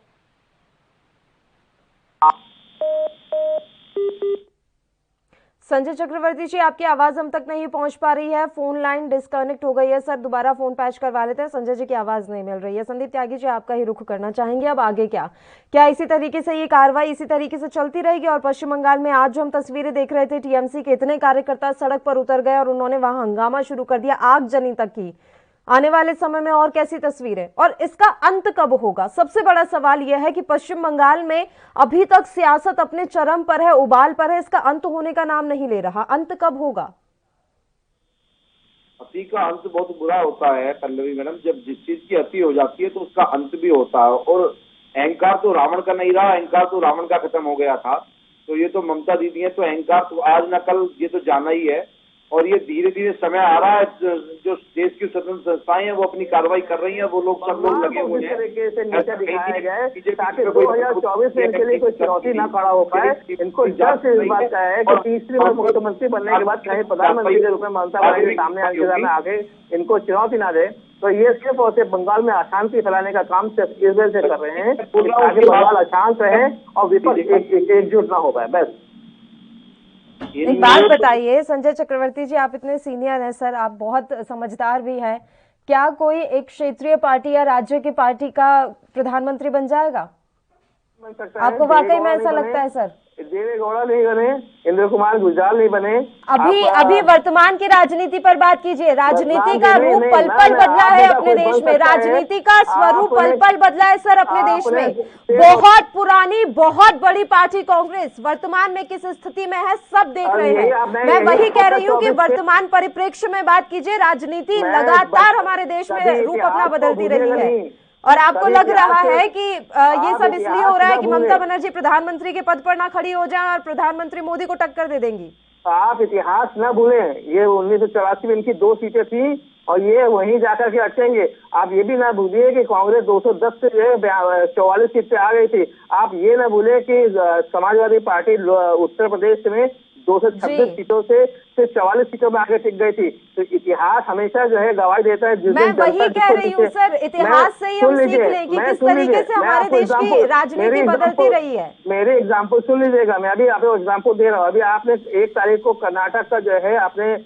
संजय चक्रवर्ती जी, आपकी आवाज हम तक नहीं पहुंच पा रही है, फोन लाइन डिस्कनेक्ट हो गई है। सर, दोबारा फोन पैच करवा लेते हैं, संजय जी की आवाज नहीं मिल रही है। संदीप त्यागी जी, आपका ही रुख करना चाहेंगे, अब आगे क्या इसी तरीके से ये कार्रवाई इसी तरीके से चलती रहेगी? और पश्चिम बंगाल में आज जो हम तस्वीरें देख रहे थे, टीएमसी के इतने कार्यकर्ता सड़क पर उतर गए और उन्होंने वहां हंगामा शुरू कर दिया, आगजनी तक की। आने वाले समय में और कैसी तस्वीरें, और इसका अंत कब होगा? सबसे बड़ा सवाल यह है कि पश्चिम बंगाल में अभी तक सियासत अपने चरम पर है, उबाल पर है, इसका अंत होने का नाम नहीं ले रहा। अंत कब होगा? अति का अंत बहुत बुरा होता है पल्लवी मैडम। जब जिस चीज की अति हो जाती है तो उसका अंत भी होता है। और अहंकार तो रावण का नहीं रहा, अहंकार तो रावण का खत्म हो गया था। तो ये तो ममता दीदी है, तो अहंकार तो आज न कल ये तो जाना ही है। और ये धीरे धीरे समय आ रहा है, जो देश की स्वतंत्र संस्थाएं हैं वो अपनी कार्रवाई कर रही हैं, वो लोग सब लोग लगे हुए हैं तरीके से नीचे दिखाया गया है ताकि 2024 में इनके लिए कोई चुनौती ना खड़ा हो पाए। इनको डर से इस बात का है कि तीसरी बार मुख्यमंत्री बनने के बाद कहीं प्रधानमंत्री के रूप में ममता बनर्जी सामने आगे इनको चुनौती ना दे। तो ये सिर्फ और सिर्फ बंगाल में अशांति फैलाने का काम सिर्फ इस वजह से कर रहे हैं ताकि बंगाल अशांत रहे और विपक्ष एकजुट ना हो पाए। बस एक बात बताइए संजय चक्रवर्ती जी, आप इतने सीनियर हैं सर, आप बहुत समझदार भी हैं, क्या कोई एक क्षेत्रीय पार्टी या राज्य की पार्टी का प्रधानमंत्री बन जाएगा? आपको वाकई में ऐसा लगता है सर? देवेगौड़ा नहीं बने, इंद्र कुमार गुजराल नहीं बने। अभी वर्तमान की राजनीति पर बात कीजिए। राजनीति का रूप पल पल बदला है अपने देश में, राजनीति का स्वरूप पल पल बदला है सर अपने देश में। बहुत पुरानी बहुत बड़ी पार्टी कांग्रेस वर्तमान में किस स्थिति में है सब देख रहे हैं। मैं वही कह रही हूँ कि वर्तमान परिप्रेक्ष्य में बात कीजिए। राजनीति लगातार हमारे देश में रूप अपना बदलती रही है और आपको लग रहा है कि ये सब इसलिए हो रहा है कि ममता बनर्जी प्रधानमंत्री के पद पर ना खड़ी हो जाए और प्रधानमंत्री मोदी को टक्कर दे देंगी। आप इतिहास न भूलें, ये 1984 में इनकी 2 सीटें थी और ये वहीं जाकर के अटकेंगे। आप ये भी ना भूलिए कि कांग्रेस 210 से 44 सीट पे आ गई थी। आप ये ना भूले कि समाजवादी पार्टी उत्तर प्रदेश में 226 सीटों से सिर्फ 44 सीटों में आगे टिक गई थी। तो इतिहास हमेशा जो है गवाही देता है। मैं वही कह रही हूँ सर, इतिहास से ही हम सीख लें कि किस तरीके से हमारे देश की राजनीति बदलती रही है। मेरे एग्जाम्पल सुन लीजिएगा, मैं अभी आपको एग्जाम्पल दे रहा हूँ। अभी आपने 1 तारीख को कर्नाटक का जो है आपने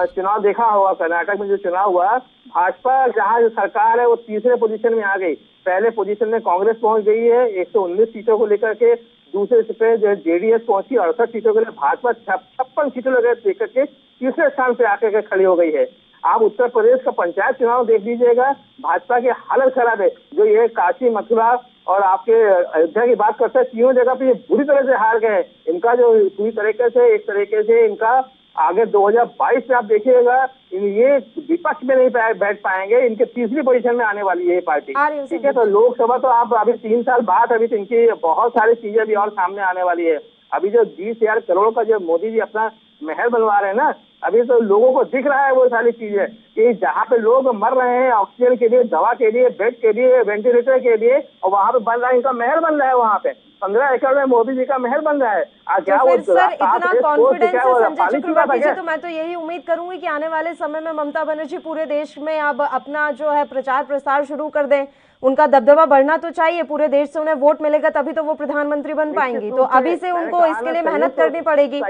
चुनाव देखा होगा। कर्नाटक में जो चुनाव हुआ, भाजपा जहाँ जो सरकार है वो तीसरे पोजीशन में आ गई। पहले पोजीशन में कांग्रेस पहुंच गई है 119 सीटों को लेकर के। दूसरे पे जो जेडीएस पहुंची 68 सीटों के लिए। भाजपा 56 सीटों लेकर के तीसरे स्थान पे आकर के खड़ी हो गई है। आप उत्तर प्रदेश का पंचायत चुनाव देख लीजिएगा, भाजपा की हालत खराब है। जो ये काशी मथुरा और आपके अयोध्या की बात करते हैं, तीनों जगह पे ये बुरी तरह से हार गए। इनका जो पूरी तरीके से एक तरीके से इनका आगे 2022 में आप देखिएगा ये विपक्ष में नहीं बैठ पाएंगे। इनके तीसरी पोजीशन में आने वाली है ये पार्टी, ठीक है। तो लोकसभा तो आप अभी 3 साल बाद अभी इनकी बहुत सारी चीजें भी और सामने आने वाली है। अभी जो 20,000 करोड़ का जो मोदी जी अपना महल बनवा रहे हैं ना, अभी तो लोगों को दिख रहा है वो सारी चीजें कि जहाँ पे लोग मर रहे हैं ऑक्सीजन के लिए, दवा के लिए, बेड के लिए, वेंटिलेटर के लिए, और वहाँ पे बन रहा है इनका महल बन रहा है। वहाँ पे 15 एकड़ में मोदी जी का महल बन रहा है। क्या तो फिर सर इतना कॉन्फिडेंस है संजय चक्रवर्ती जी, तो मैं तो यही उम्मीद करूंगी कि आने वाले समय में ममता बनर्जी पूरे देश में अब अपना जो है प्रचार प्रसार शुरू कर दें। उनका दबदबा बढ़ना तो चाहिए, पूरे देश से उन्हें वोट मिलेगा तभी तो वो प्रधानमंत्री बन पाएंगी। तो अभी से उनको इसके लिए मेहनत करनी पड़ेगी।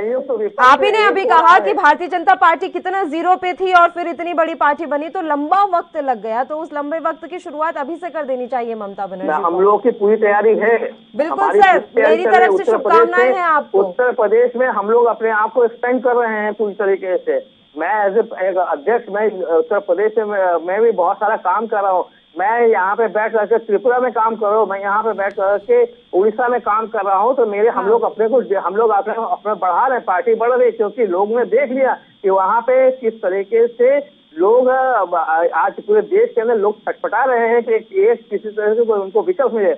आप ही ने अभी कहा कि भारतीय जनता पार्टी कितना जीरो पे थी और फिर इतनी बड़ी पार्टी बनी, तो लंबा वक्त लग गया। तो उस लंबे वक्त की शुरुआत अभी से कर देनी चाहिए ममता बनर्जी। हम लोग की पूरी तैयारी है। बिल्कुल सर, मेरी तरफ से शुभकामनाएं हैं आपको। उत्तर प्रदेश में हम लोग अपने आप को एक्सपेंड कर रहे हैं पूरी तरीके से। मैं एज एक अध्यक्ष मैं उत्तर प्रदेश में मैं भी बहुत सारा काम कर रहा हूँ। मैं यहाँ पे बैठ करके त्रिपुरा में काम कर रहा हूँ, मैं यहाँ पे बैठ करके उड़ीसा में काम कर रहा हूँ। तो मेरे हम लोग अपने बढ़ा रहे हैं, पार्टी बढ़ रही है, क्योंकि लोग ने देख लिया कि वहाँ पे किस तरीके से लोग आज पूरे देश के अंदर लोग छटपटा रहे हैं कि एक किसी तरह से उनको विकल्प मिले।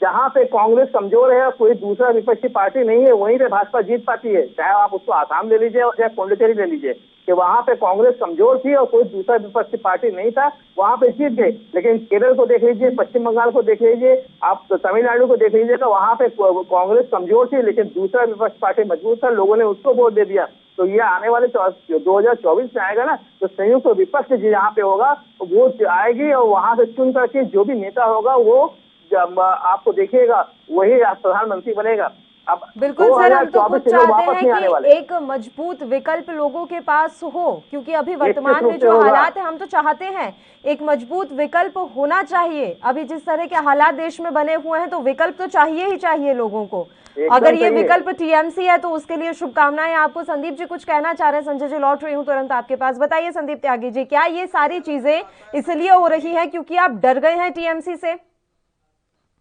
जहाँ पे कांग्रेस कमजोर है और कोई दूसरा विपक्षी पार्टी नहीं है, वहीं पे भाजपा जीत पाती है। चाहे आप उसको आसाम ले लीजिए और चाहे पौंडीचेरी ले लीजिए, कि वहाँ पे कांग्रेस कमजोर थी और कोई दूसरा विपक्षी पार्टी नहीं था, वहाँ पे जीत गए। लेकिन केरल को देख लीजिए, पश्चिम बंगाल को देख लीजिए, आप तमिलनाडु को देख लीजिए, तो वहाँ पे कांग्रेस कमजोर थी लेकिन दूसरा विपक्ष पार्टी मजबूत था, लोगों ने उसको वोट दे दिया। तो ये आने वाले 2024 में आएगा ना, तो संयुक्त विपक्ष जहाँ पे होगा वो आएगी और वहां से चुन करके जो भी नेता होगा वो जब आपको देखिएगा वही प्रधानमंत्री बनेगा। अब बिल्कुल सर, हम तो खुद चाहते हैं कि एक मजबूत विकल्प लोगों के पास हो, क्योंकि अभी वर्तमान में जो हालात है हम तो चाहते हैं एक मजबूत विकल्प होना चाहिए। अभी जिस तरह के हालात देश में बने हुए हैं तो विकल्प तो चाहिए ही चाहिए लोगों को। अगर ये विकल्प टीएमसी है तो उसके लिए शुभकामनाएं आपको। संदीप जी कुछ कहना चाह रहे हैं? संजय जी लौट रही हूँ तुरंत आपके पास। बताइए संदीप त्यागी जी, क्या ये सारी चीजें इसलिए हो रही है क्योंकि आप डर गए हैं टीएमसी से?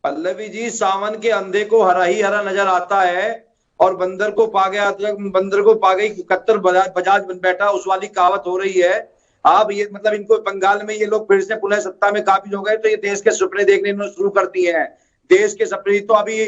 पल्लवी जी, सावन के अंधे को हरा ही हरा नजर आता है और बंदर को पा गई कत्तर बजाज बन बैठा, उस वाली कहावत हो रही है। आप ये मतलब इनको बंगाल में ये लोग फिर से पुनः सत्ता में काबिज हो गए तो ये देश के सपने देखने शुरू कर दिए हैं। देश के सपने तो अभी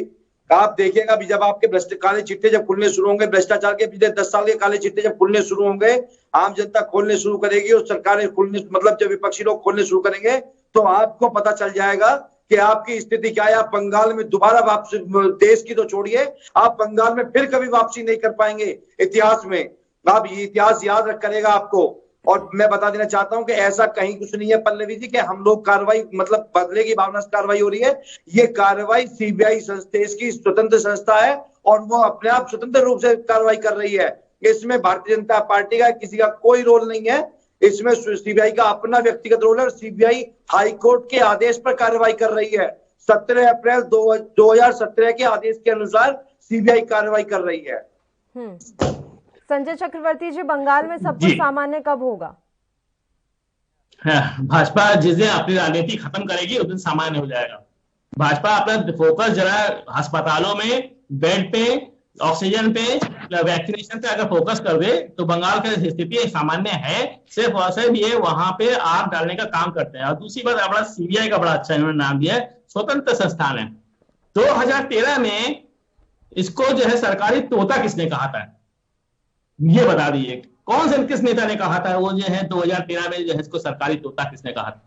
आप देखिएगा अभी जब आपके काले चिट्ठे जब खुलने शुरू होंगे, भ्रष्टाचार के पिछले 10 साल के काले चिट्ठे जब खुलने शुरू होंगे, आम जनता खोलने शुरू करेगी और सरकारें खोलने, मतलब जब विपक्षी लोग खोलने शुरू करेंगे तो आपको पता चल जाएगा कि आपकी स्थिति क्या है। आप बंगाल में दोबारा वापसी, देश की तो छोड़िए, आप बंगाल में फिर कभी वापसी नहीं कर पाएंगे इतिहास में। आप ये इतिहास याद रख करेगा आपको। और मैं बता देना चाहता हूं कि ऐसा कहीं कुछ नहीं है पल्लवी जी कि हम लोग कार्रवाई, मतलब बदले की भावना से कार्रवाई हो रही है। ये कार्रवाई सीबीआई देश की स्वतंत्र संस्था है और वो अपने आप स्वतंत्र रूप से कार्रवाई कर रही है। इसमें भारतीय जनता पार्टी का किसी का कोई रोल नहीं है, इसमें सीबीआई का अपना व्यक्तिगत रोल है। सीबीआई हाईकोर्ट के आदेश पर कार्रवाई कर रही है। 17 अप्रैल 2017 के आदेश के अनुसार सीबीआई कार्रवाई कर रही है। संजय चक्रवर्ती जी, बंगाल में सब कुछ सामान्य कब होगा? भाजपा जिस दिन अपनी राजनीति खत्म करेगी उस दिन सामान्य हो जाएगा। भाजपा अपना फोकस जरा अस्पतालों में, बेड पे, ऑक्सीजन पे, वैक्सीनेशन पे अगर फोकस कर दे तो बंगाल की स्थिति सामान्य है। सिर्फ और सिर्फ ये वहां पे आग डालने का काम करते हैं। और दूसरी बात, अपना सीबीआई का बड़ा अच्छा इन्होंने नाम दिया है, स्वतंत्र संस्थान है। 2013 में इसको जो है सरकारी तोता किसने कहा था, ये बता दीजिए। कौन से किस नेता ने कहा था वो जो है 2013 में जो है इसको सरकारी तोता किसने कहा था?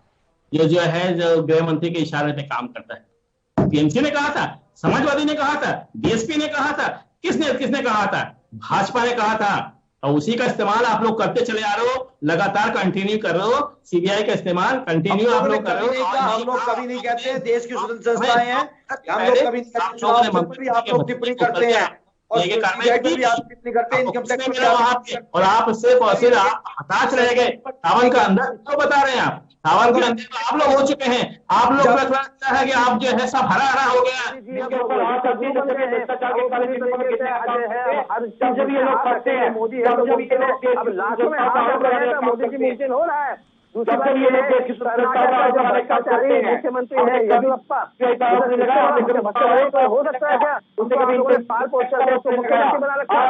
ये जो है जो गृह मंत्री के इशारे पे काम करता है। टीएमसी ने कहा था, समाजवादी ने कहा था, बीएसपी ने कहा था, किसने कहा था? भाजपा ने कहा था। और उसी का इस्तेमाल आप लोग करते चले आ रहे हो, लगातार कंटिन्यू कर रहे हो। सीबीआई का इस्तेमाल कंटिन्यू आप लोग कर रहे हो। हम लोग कभी नहीं कहते देश की स्वतंत्र संस्थाएं हैं, हम लोग कभी नहीं कहते। चुनाव पर भी आप लोग टिप्पणी करते हैं और और आप सिर्फ और सिर्फ आप हताश रह गए। सावन का अंदर क्यों बता रहे हैं आप? सावन के अंदर आप लोग हो चुके हैं। आप लोग को लगता है कि आप जो है सब हरा हरा हो गया। मोदी की मीटिंग हो रहा है। दूसरी बात ये है मुख्यमंत्री है येदियुरप्पा, हो सकता है क्या उनके पाल पोषण मुख्यमंत्री बना रखा है।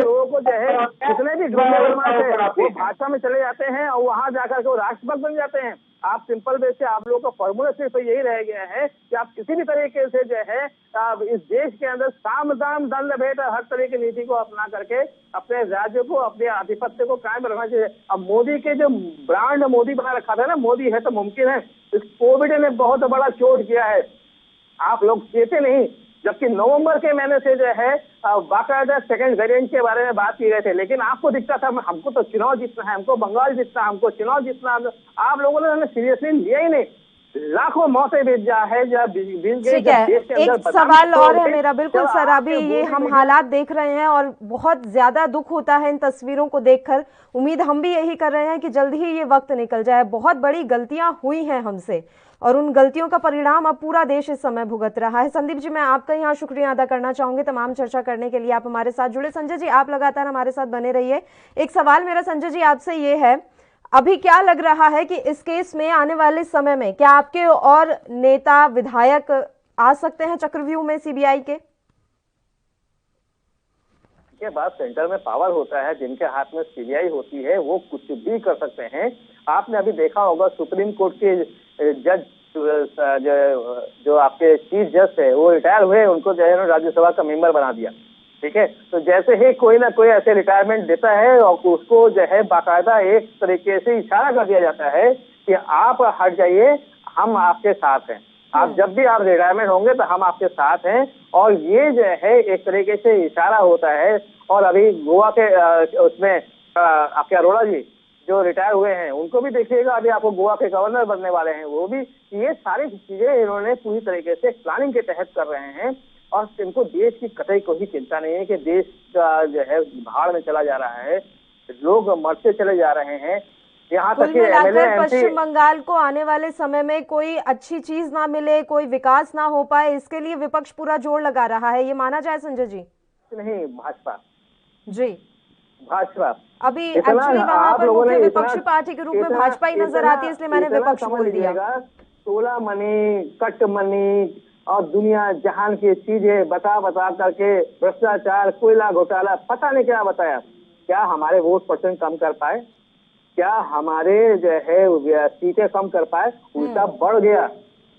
लोगों को जो है जितने भी वो भाजपा में चले जाते हैं और वहां जाकर के वो राष्ट्रपति बन जाते हैं। आप सिंपल वे से आप लोगों का फॉर्मूला सिर्फ यही रह गया है कि आप किसी भी तरीके से जो है इस देश के अंदर साम दाम दंड भेद हर तरह की नीति को अपना करके अपने राज्य को, अपने आधिपत्य को कायम रखना चाहिए। अब मोदी के जो ब्रांड मोदी बना रखा था ना, मोदी है तो मुमकिन है, इस कोविड ने बहुत बड़ा चोट किया है। आप लोग कहते नहीं, जबकि नवंबर के महीने से जो है बाकायदा सेकंड वेरिएंट के बारे में बात की गए थे, लेकिन आपको दिखता था हमको तो चुनाव जीतना है, हमको बंगाल जीतना, हमको चुनाव जीतना। आप लोगों ने सीरियसली लिया ही नहीं। लाखों मौतें भेजा है। ठीक है, एक सवाल और है मेरा। बिल्कुल सर, अभी ये हम हालात देख रहे हैं और बहुत ज्यादा दुख होता है इन तस्वीरों को देखकर। उम्मीद हम भी यही कर रहे हैं कि जल्द ही ये वक्त निकल जाए। बहुत बड़ी गलतियां हुई हैं हमसे और उन गलतियों का परिणाम अब पूरा देश इस समय भुगत रहा है। संदीप जी, मैं आपका यहाँ शुक्रिया अदा करना चाहूंगी तमाम चर्चा करने के लिए, आप हमारे साथ जुड़े। संजय जी, आप लगातार हमारे साथ बने रहिए। एक सवाल मेरा संजय जी आपसे ये है, अभी क्या लग रहा है कि इस केस में आने वाले समय में क्या आपके और नेता विधायक आ सकते हैं चक्रव्यूह में सीबीआई के? के बाद सेंटर में पावर होता है, जिनके हाथ में सीबीआई होती है वो कुछ भी कर सकते हैं। आपने अभी देखा होगा सुप्रीम कोर्ट के जज जो आपके चीफ जज है वो रिटायर हुए, उनको जो है राज्यसभा का मेंबर बना दिया। ठीक है, तो जैसे ही कोई ना कोई ऐसे रिटायरमेंट देता है और उसको जो है बाकायदा एक तरीके से इशारा कर दिया जाता है कि आप हट जाइए, हम आपके साथ हैं। आप जब भी आप रिटायरमेंट होंगे तो हम आपके साथ हैं। और ये जो है एक तरीके से इशारा होता है। और अभी गोवा के उसमें आपके अरोड़ा जी जो रिटायर हुए हैं उनको भी देखिएगा, अभी आपको गोवा के गवर्नर बनने वाले हैं वो भी। ये सारी चीजें इन्होंने पूरी तरीके से प्लानिंग के तहत कर रहे हैं और इनको देश की कतई कोई चिंता नहीं है कि देश का जो है भाड़ में चला जा रहा है, लोग मरते चले जा रहे हैं। यहाँ तक कि पश्चिम बंगाल को आने वाले समय में कोई अच्छी चीज ना मिले, कोई विकास ना हो पाए, इसके लिए विपक्ष पूरा जोर लगा रहा है, ये माना जाए संजय जी? नहीं, भाजपा जी, भाजपा अभी एक्चुअली वहाँ पर मुख्य विपक्षी पार्टी के रूप में भाजपा ही नजर आती है, इसलिए मैंने विपक्ष बोल दिया। सोलह मनी, कट मनी और दुनिया जहान की चीजें बता करके भ्रष्टाचार, कोयला घोटाला, पता नहीं क्या बताया। क्या हमारे वोट परसेंट कम कर पाए? क्या हमारे जो है सीटें कम कर पाए? उल्टा बढ़ गया।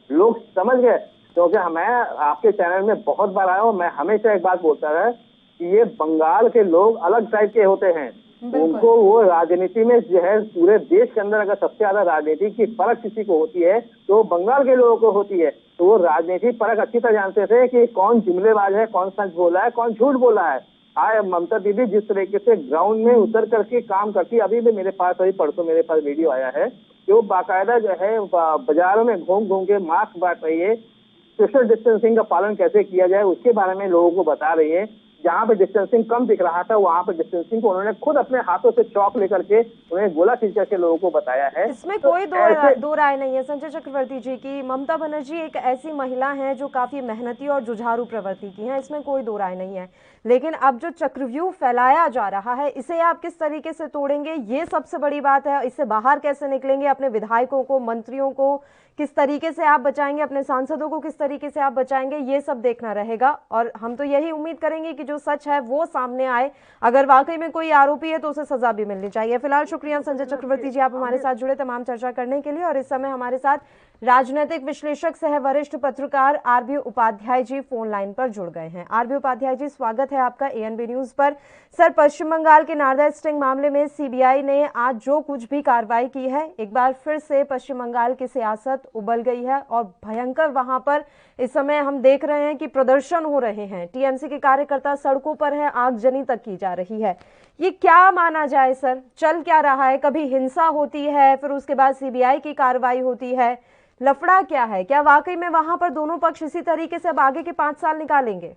लोग समझ गए। क्योंकि मैं आपके चैनल में बहुत बार आया हूँ, मैं हमेशा एक बात बोलता रहा कि ये बंगाल के लोग अलग टाइप के होते हैं। उनको वो राजनीति में जो है पूरे देश के अंदर अगर सबसे ज्यादा राजनीति की परख किसी को होती है तो बंगाल के लोगों को होती है। तो वो राजनीति परख अच्छी तरह जानते थे कि कौन जुमलेबाज है, कौन सच बोला है, कौन झूठ बोला है। आज ममता दीदी जिस तरीके से ग्राउंड में उतर करके काम करती है, अभी भी मेरे पास, अभी परसों मेरे पास वीडियो आया है कि वो बाकायदा जो है बाजारों में घूम घूम के मास्क बांट रही है, सोशल डिस्टेंसिंग का पालन कैसे किया जाए उसके बारे में लोगों को बता रही है। जहाँ पे डिस्टेंसिंग कम दिख रहा था वहाँ पे डिस्टेंसिंग को उन्होंने खुद अपने हाथों से चौक लेकर के उन्हें गोला खींच करके लोगों को बताया है। इसमें कोई दो राय नहीं है संजय चक्रवर्ती जी की ममता बनर्जी एक ऐसी महिला हैं जो काफी मेहनती और जुझारू प्रवृत्ति की हैं, इसमें कोई दो राय नहीं है। लेकिन अब जो चक्रव्यूह फैलाया जा रहा है इसे आप किस तरीके से तोड़ेंगे, ये सबसे बड़ी बात है। इससे बाहर कैसे निकलेंगे, अपने विधायकों को, मंत्रियों को किस तरीके से आप बचाएंगे, अपने सांसदों को किस तरीके से आप बचाएंगे, ये सब देखना रहेगा। और हम तो यही उम्मीद करेंगे कि जो सच है वो सामने आए। अगर वाकई में कोई आरोपी है तो उसे सजा भी मिलनी चाहिए। फिलहाल शुक्रिया संजय चक्रवर्ती जी, आप हमारे साथ जुड़े तमाम चर्चा करने के लिए। और इस समय हमारे साथ राजनीतिक विश्लेषक सह वरिष्ठ पत्रकार RB Upadhyay ji phone line पर जुड़ गए हैं। आरबी उपाध्याय जी, स्वागत है आपका एएनबी न्यूज पर। सर, पश्चिम बंगाल के नारदा स्टिंग मामले में सीबीआई ने आज जो कुछ भी कार्रवाई की है, एक बार फिर से पश्चिम बंगाल की सियासत उबल गई है और भयंकर वहां पर इस समय हम देख रहे हैं कि प्रदर्शन हो रहे हैं। टीएमसी के कार्यकर्ता सड़कों पर हैं, आगजनी तक की जा रही है। ये क्या माना जाए सर, चल क्या रहा है? कभी हिंसा होती है, फिर उसके बाद सीबीआई की कार्रवाई होती है, लफड़ा क्या है? क्या वाकई में वहां पर दोनों पक्ष इसी तरीके से अब आगे के 5 साल निकालेंगे?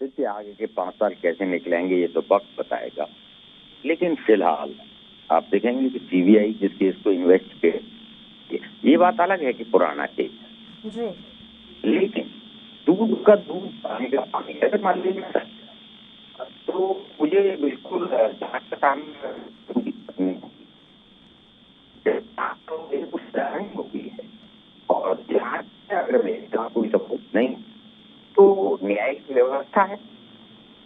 देखिए, आगे के 5 साल कैसे निकलेंगे ये तो वक्त बताएगा। लेकिन फिलहाल आप देखेंगे कि सीबीआई जिस केस को इन्वेस्टिगेट, ये बात अलग है कि पुराना केस जी, लेकिन दूध का दूध, पानी का पानी ऐसे मान लीजिए तो मुझे बिल्कुल जांच का काम होगी है। और जांच में अगर मेरा कोई सबूत नहीं तो न्यायिक व्यवस्था है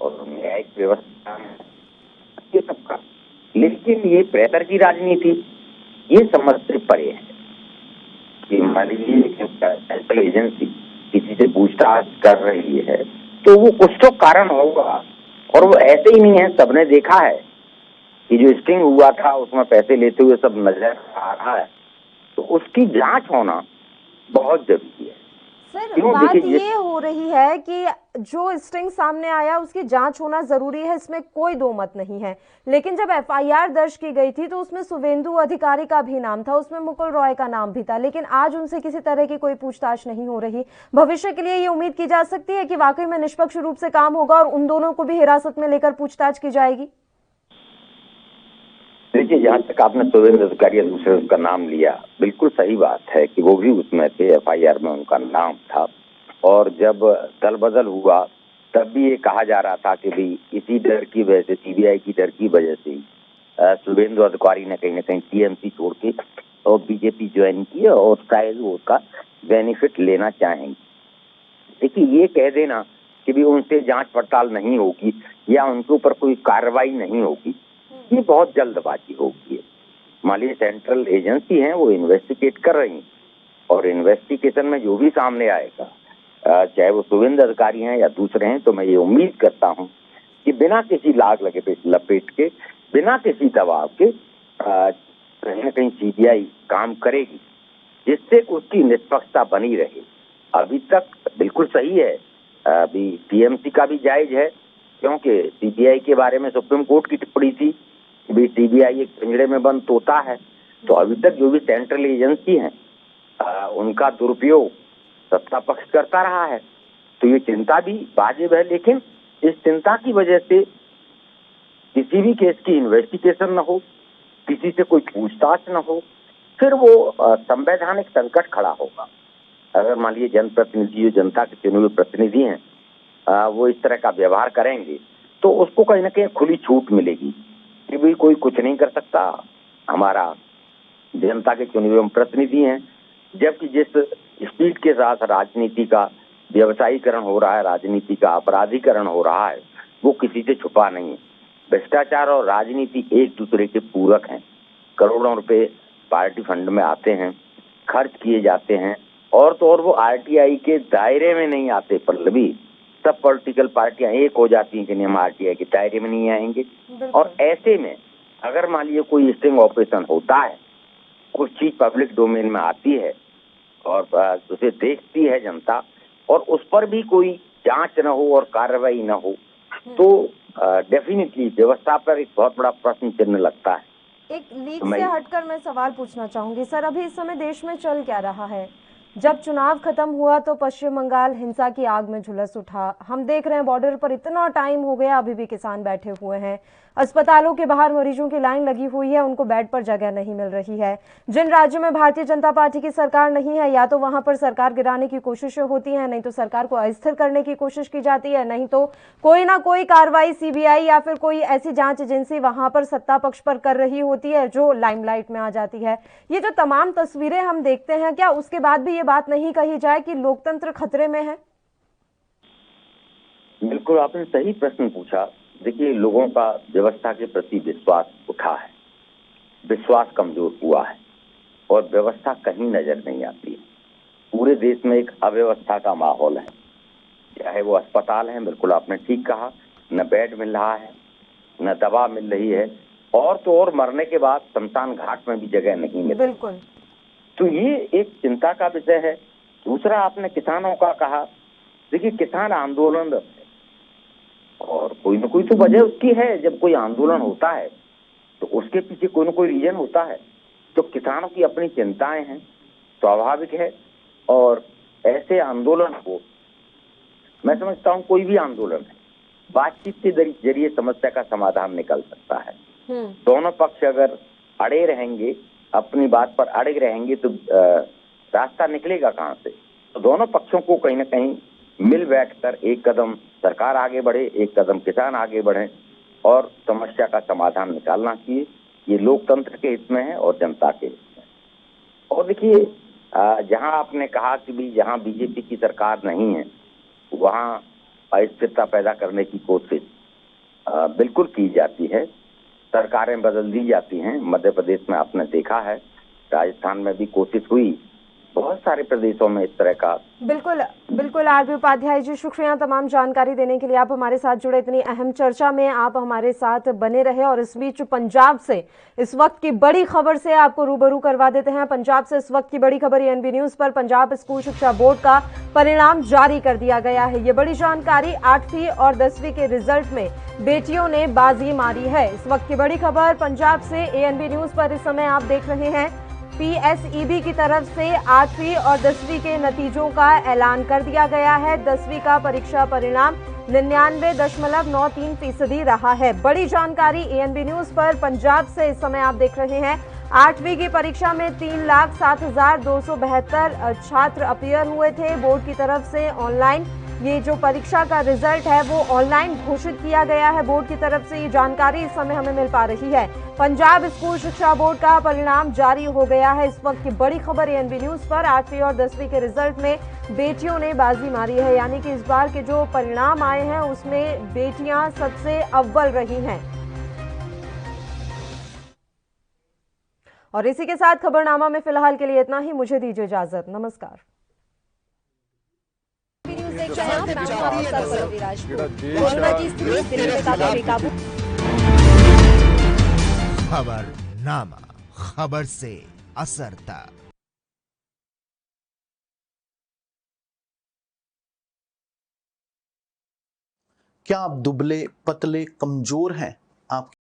और न्यायिक व्यवस्था है ये सबका। लेकिन ये प्रेशर की राजनीति, ये समझ से परे है कि मान लीजिए सेंट्रल एजेंसी किसी से पूछताछ कर रही है तो वो कुछ तो कारण होगा। और वो ऐसे ही नहीं है, सबने देखा है कि जो स्टिंग हुआ था उसमें पैसे लेते हुए सब नजर आ रहा है, तो उसकी जांच होना बहुत जरूरी है। सर, बात ये हो रही है कि जो स्टिंग सामने आया उसकी जांच होना जरूरी है, इसमें कोई दो मत नहीं है। लेकिन जब एफआईआर दर्ज की गई थी तो उसमें शुभेंदु अधिकारी का भी नाम था, उसमें मुकुल रॉय का नाम भी था, लेकिन आज उनसे किसी तरह की कोई पूछताछ नहीं हो रही। भविष्य के लिए ये उम्मीद की जा सकती है कि वाकई में निष्पक्ष रूप से काम होगा और उन दोनों को भी हिरासत में लेकर पूछताछ की जाएगी? देखिए, जहाँ तक आपने शुभेंदु अधिकारी दूसरे उसका नाम लिया, बिल्कुल सही बात है कि वो भी उसमें थे, एफआईआर में उनका नाम था। और जब दल बदल हुआ तब भी ये कहा जा रहा था कि भाई इसी डर की वजह से, सीबीआई की डर की वजह से शुभेंदु अधिकारी ने कहीं ना कहीं टीएमसी छोड़ के और बीजेपी ज्वाइन की और शायद वो उसका बेनिफिट लेना चाहेंगे। देखिए, ये कह देना कि भी उनसे जांच पड़ताल नहीं होगी या उनके ऊपर कोई कार्रवाई नहीं होगी, ये बहुत जल्दबाजी होगी। मान लीजिए सेंट्रल एजेंसी है, वो इन्वेस्टिगेट कर रही है और इन्वेस्टिगेशन में जो भी सामने आएगा, चाहे वो शुभेंदु अधिकारी हैं या दूसरे हैं, तो मैं ये उम्मीद करता हूं कि बिना किसी लाग लपेट के, बिना किसी दबाव के कहीं ना कहीं सीबीआई काम करेगी जिससे उसकी निष्पक्षता बनी रहे। अभी तक बिल्कुल सही है, अभी टीएमसी का भी जायज है, क्योंकि सीबीआई के बारे में सुप्रीम कोर्ट की टिप्पणी थी कि भाई सीबीआई एक पिंजड़े में बंद तोता है। तो अभी तक जो भी सेंट्रल एजेंसी है उनका दुरुपयोग सत्ता पक्ष करता रहा है, तो ये चिंता भी वाजिब है। लेकिन इस चिंता की वजह से किसी भी केस की इन्वेस्टिगेशन न हो, किसी से कोई पूछताछ न हो, फिर वो संवैधानिक संकट खड़ा होगा। अगर मान लीजिए जनप्रतिनिधि, जो जनता के चुने हुए प्रतिनिधि हैं, वो इस तरह का व्यवहार करेंगे तो उसको कहीं ना कहीं खुली छूट मिलेगी कि भाई कोई कुछ नहीं कर सकता, हमारा जनता के चुने हुए प्रतिनिधि हैं। जबकि जिस स्पीड के साथ राजनीति का व्यवसायीकरण हो रहा है, राजनीति का अपराधीकरण हो रहा है, वो किसी से छुपा नहीं है। भ्रष्टाचार और राजनीति एक दूसरे के पूरक हैं। करोड़ों रुपए पार्टी फंड में आते हैं, खर्च किए जाते हैं और तो और वो आरटीआई के दायरे में नहीं आते पल्लवी। सब पॉलिटिकल पार्टियां एक हो जाती हैं कि नहीं, हम आरटीआई के दायरे में नहीं आएंगे। और ऐसे में अगर मान लीजिए कोई स्टिंग ऑपरेशन होता है, कुछ चीज पब्लिक डोमेन में आती है और उसे देखती है जनता, और उस पर भी कोई जांच न हो और कार्रवाई न हो, तो डेफिनेटली व्यवस्था पर एक बहुत बड़ा प्रश्न चिन्ह लगता है। एक लीक से हटकर मैं सवाल पूछना चाहूंगी सर, अभी इस समय देश में चल क्या रहा है? जब चुनाव खत्म हुआ तो पश्चिम बंगाल हिंसा की आग में झुलस उठा। हम देख रहे हैं बॉर्डर पर इतना टाइम हो गया, अभी भी किसान बैठे हुए हैं। अस्पतालों के बाहर मरीजों की लाइन लगी हुई है, उनको बेड पर जगह नहीं मिल रही है। जिन राज्यों में भारतीय जनता पार्टी की सरकार नहीं है, या तो वहां पर सरकार गिराने की कोशिशें होती हैं, नहीं तो सरकार को अस्थिर करने की कोशिश की जाती है, नहीं तो कोई ना कोई कार्रवाई सीबीआई या फिर कोई ऐसी जांच एजेंसी वहां पर सत्ता पक्ष पर कर रही होती है जो लाइमलाइट में आ जाती है। ये जो तमाम तस्वीरें हम देखते हैं, क्या उसके बाद भी ये बात नहीं कही जाए कि लोकतंत्र खतरे में है? बिल्कुल, आपने सही प्रश्न पूछा। देखिए, लोगों का व्यवस्था के प्रति विश्वास उठा है, विश्वास कमजोर हुआ है और व्यवस्था कहीं नजर नहीं आती है। पूरे देश में एक अव्यवस्था का माहौल है, चाहे वो अस्पताल है, बिल्कुल आपने ठीक कहा, न बेड मिल रहा है, न दवा मिल रही है, और तो और मरने के बाद शमशान घाट में भी जगह नहीं मिल। बिल्कुल, तो ये एक चिंता का विषय है। दूसरा, आपने किसानों का कहा। देखिए, किसान आंदोलन और कोई ना कोई तो वजह उसकी है। जब कोई आंदोलन होता है तो उसके पीछे कोई ना कोई रीजन होता है। तो किसानों की अपनी चिंताएं हैं, स्वाभाविक है। और ऐसे आंदोलन को मैं समझता हूं, कोई भी आंदोलन है, बातचीत के जरिए समस्या का समाधान निकल सकता है। दोनों पक्ष अगर अड़े रहेंगे, अपनी बात पर अड़े रहेंगे, तो रास्ता निकलेगा कहां से? तो दोनों पक्षों को कहीं ना कहीं मिल बैठकर एक कदम सरकार आगे बढ़े, एक कदम किसान आगे बढ़े और समस्या का समाधान निकालना चाहिए। ये लोकतंत्र के हित में है और जनता के हित में। और देखिए, जहां आपने कहा कि भी जहां बीजेपी की सरकार नहीं है वहां अस्थिरता पैदा करने की कोशिश बिल्कुल की जाती है। सरकारें बदल दी जाती हैं। मध्य प्रदेश में आपने देखा है, राजस्थान में भी कोशिश हुई, बहुत सारे प्रदेशों में इस तरह का। बिल्कुल बिल्कुल। आरबी उपाध्याय जी, शुक्रिया तमाम जानकारी देने के लिए। आप हमारे साथ जुड़े, इतनी अहम चर्चा में आप हमारे साथ बने रहे। और इस बीच पंजाब से इस वक्त की बड़ी खबर से आपको रूबरू करवा देते हैं। पंजाब से इस वक्त की बड़ी खबर एएनबी न्यूज पर। पंजाब स्कूल शिक्षा बोर्ड का परिणाम जारी कर दिया गया है। ये बड़ी जानकारी, 8वीं और 10वीं के रिजल्ट में बेटियों ने बाजी मारी है। इस वक्त की बड़ी खबर पंजाब से एएनबी न्यूज पर इस समय आप देख रहे हैं। पीएसईबी की तरफ से 8वीं और 10वीं के नतीजों का ऐलान कर दिया गया है। 10वीं का परीक्षा परिणाम 99.93% रहा है। बड़ी जानकारी एएनबी न्यूज पर पंजाब से इस समय आप देख रहे हैं। 8वीं की परीक्षा में 3,07,272 छात्र अपीयर हुए थे। बोर्ड की तरफ से ऑनलाइन ये जो परीक्षा का रिजल्ट है वो ऑनलाइन घोषित किया गया है। बोर्ड की तरफ से ये जानकारी इस समय हमें मिल पा रही है। पंजाब स्कूल शिक्षा बोर्ड का परिणाम जारी हो गया है। इस वक्त की बड़ी खबर एएनबी न्यूज पर। 8वीं और 10वीं के रिजल्ट में बेटियों ने बाजी मारी है, यानी कि इस बार के जो परिणाम आए हैं उसमें बेटियां सबसे अव्वल रही हैं। और इसी के साथ खबरनामा में फिलहाल के लिए इतना ही। मुझे दीजिए इजाजत, नमस्कार। खबरनामा, खबर से असर तक। क्या आप दुबले, पतले, कमजोर हैं? आप